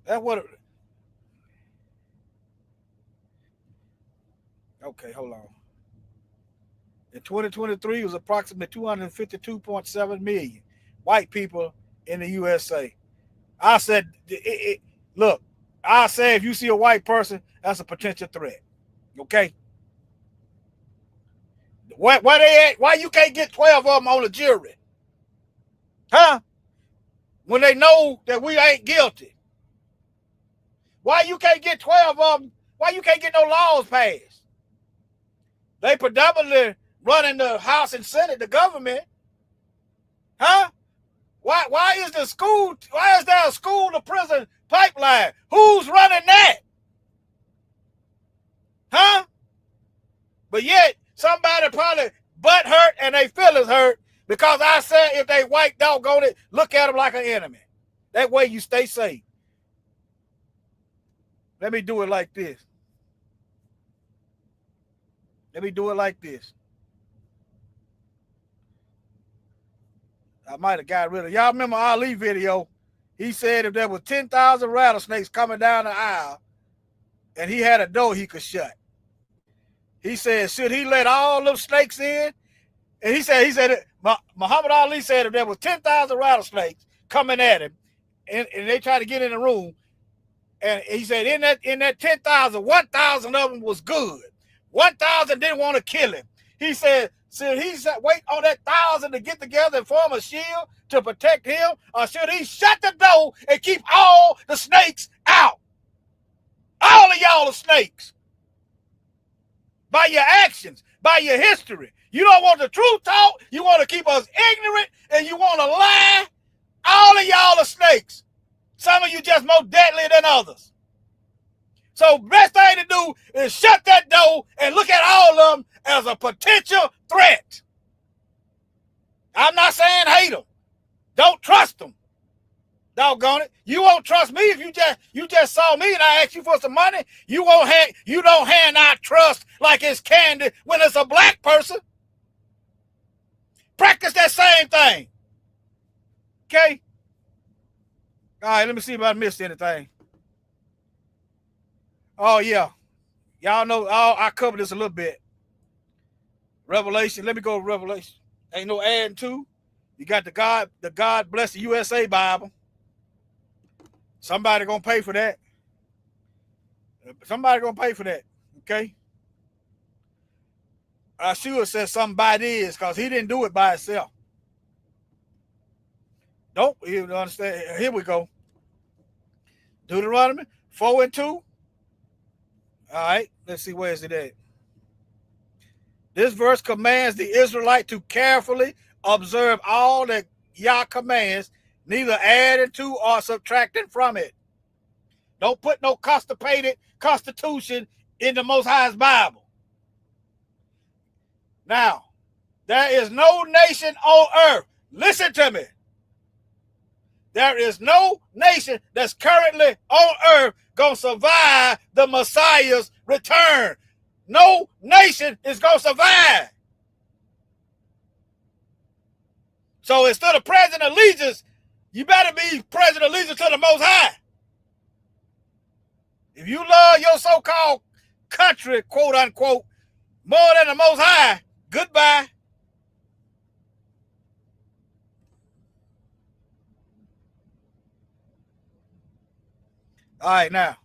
That's what. Okay, hold on. In 2023, it was approximately 252.7 million white people in the USA. I said, look, I say if you see a white person, that's a potential threat. Okay? Where they at? Why you can't get 12 of them on the jury? Huh? When they know that we ain't guilty. Why you can't get 12 of them? Why you can't get no laws passed? They predominantly running the House and Senate, the government. Huh? Why is the school, why is there a school to prison pipeline? Who's running that? Huh? But yet, somebody probably butt hurt and they feelings hurt because I said if they white doggone it, look at them like an enemy. That way you stay safe. Let me do it like this. Let me do it like this. I might have got rid of y'all. Remember Ali video? He said if there was 10,000 rattlesnakes coming down the aisle and he had a door he could shut. He said, should he let all them snakes in? And he said, Muhammad Ali said if there was 10,000 rattlesnakes coming at him and they try to get in the room, and he said in that 10,000, 1,000 of them was good. 1,000 didn't want to kill him. He said, should he wait on that 1,000 to get together and form a shield to protect him? Or should he shut the door and keep all the snakes out? All of y'all are snakes. By your actions, by your history. You don't want the truth taught. You want to keep us ignorant and you want to lie. All of y'all are snakes. Some of you just more deadly than others. So best thing to do is shut that door and look at all of them as a potential threat. I'm not saying hate them. Don't trust them. Doggone it. You won't trust me if you just saw me and I asked you for some money. You don't hand out trust like it's candy when it's a black person. Practice that same thing. Okay? All right, let me see if I missed anything. Oh, yeah. Y'all know, I covered this a little bit. Revelation. Let me go to Revelation. Ain't no adding to. You got the God Bless the USA Bible. Somebody gonna pay for that. Somebody gonna pay for that. Okay? I sure said somebody is because he didn't do it by himself. Nope, you understand. Here we go. Deuteronomy 4:2. All right, let's see, where is it at? This verse commands the Israelite to carefully observe all that Yah commands, neither adding to or subtracting from it. Don't put no constipated constitution in the Most High's Bible. Now, there is no nation on earth. Listen to me. There is no nation that's currently on earth going to survive the Messiah's return. No nation is going to survive. So instead of pledging allegiance, you better be pledging allegiance to the Most High. If you love your so-called country, quote unquote, more than the Most High, goodbye. All right, now,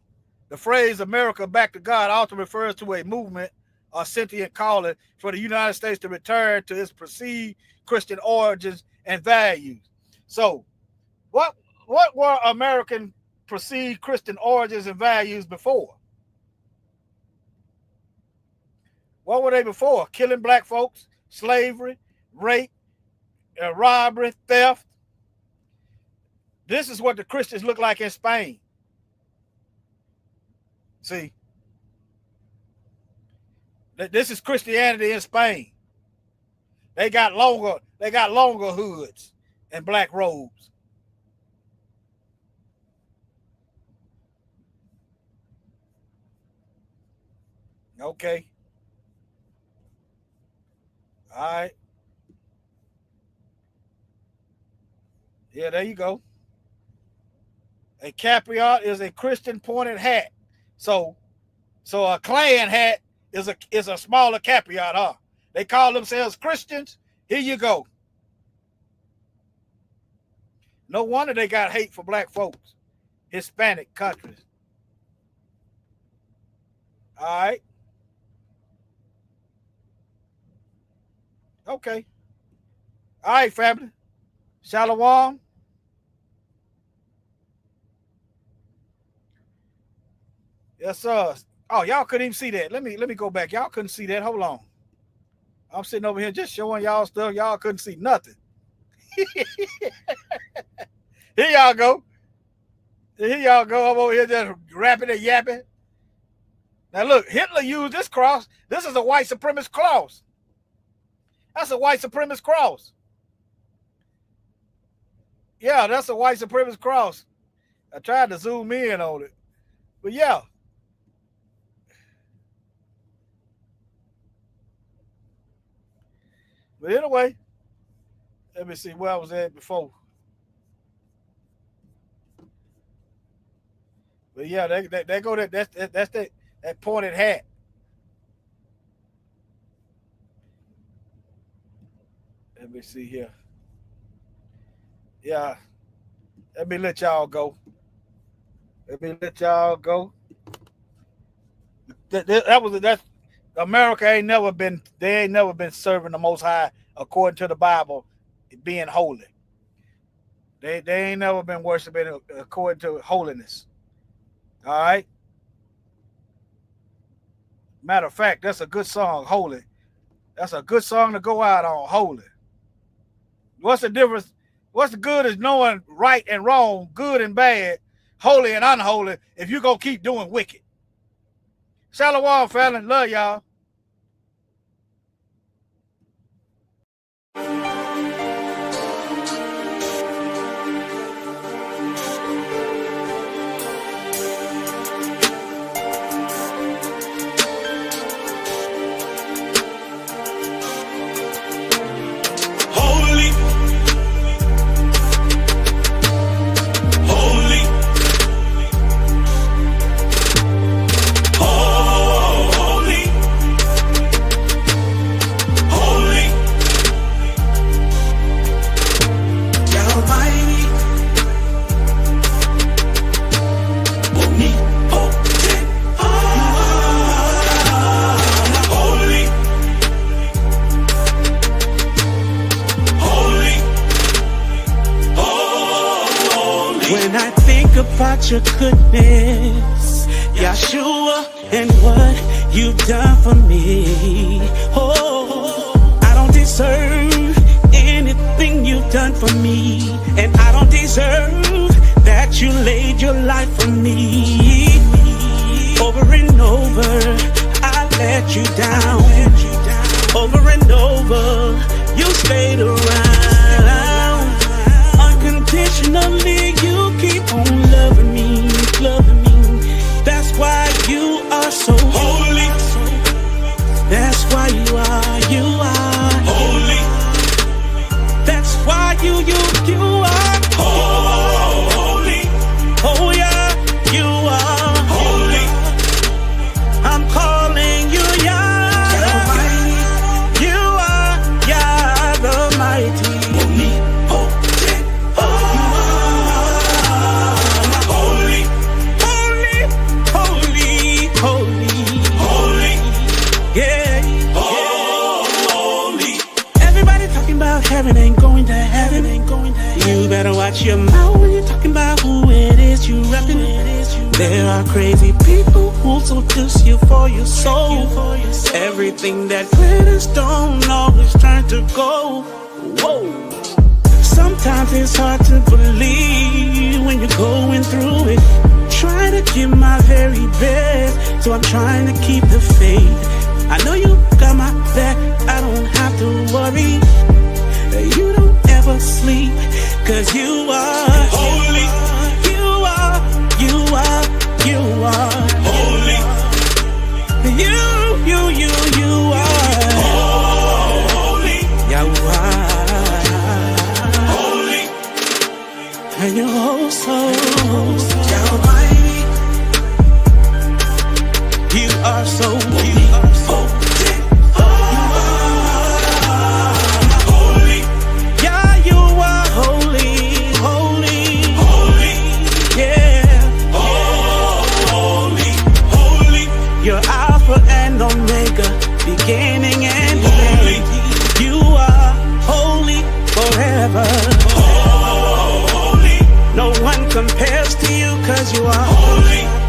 the phrase America back to God often refers to a movement or sentient calling for the United States to return to its perceived Christian origins and values. So, what were American perceived Christian origins and values before? What were they before? Killing black folks, slavery, rape, robbery, theft. This is what the Christians look like in Spain. See, this is Christianity in Spain. They got longer hoods and black robes. Okay. All right. Yeah, there you go. A capiot is a Christian pointed hat. So a Klan hat is a smaller capiot, huh? They call themselves Christians. Here you go. No wonder they got hate for black folks, Hispanic countries. All right. Okay. All right, family. Shalom. Yes, sir. Oh, y'all couldn't even see that. Let me go back. Y'all couldn't see that. Hold on. I'm sitting over here just showing y'all stuff. Y'all couldn't see nothing. Here y'all go. Here y'all go. I'm over here just rapping and yapping. Now look, Hitler used this cross. This is a white supremacist cross. That's a white supremacist cross. Yeah, that's a white supremacist cross. I tried to zoom in on it. But yeah. But anyway, let me see where I was at before. But yeah, that go that's that pointed hat. Let me see here. Yeah. Let me let y'all go. That's America ain't never been serving the Most High according to the Bible, being holy. They ain't never been worshiping according to holiness. All right. Matter of fact, that's a good song, Holy. That's a good song to go out on, Holy. What's the difference? What's the good is knowing right and wrong, good and bad, holy and unholy, if you're going to keep doing wicked. Shalom, family. Love y'all. About your goodness, Yeshua, and what you've done for me. Oh, I don't deserve anything you've done for me, and I don't deserve that you laid your life for me. Over and over, I let you down. Over and over, you stayed around. Unconditionally, you keep on loving me. That's why you are so holy. That's why you are holy. That's why you are holy. Oh yeah, you are holy. I'm calling you Yah. You are Yah the mighty. Heaven ain't going to heaven. You better watch your mouth when you're talking about who it is you reppin'. There are crazy people who seduce you for your soul. Everything that glitters don't always turn to gold. Whoa. Sometimes it's hard to believe when you're going through it. Trying to give my very best, so I'm trying to keep the faith. I know you got my back, I don't have to worry. You don't ever sleep, 'cause you are holy. You are holy. You are holy. You are holy. And you're so compares to you, cause you are holy.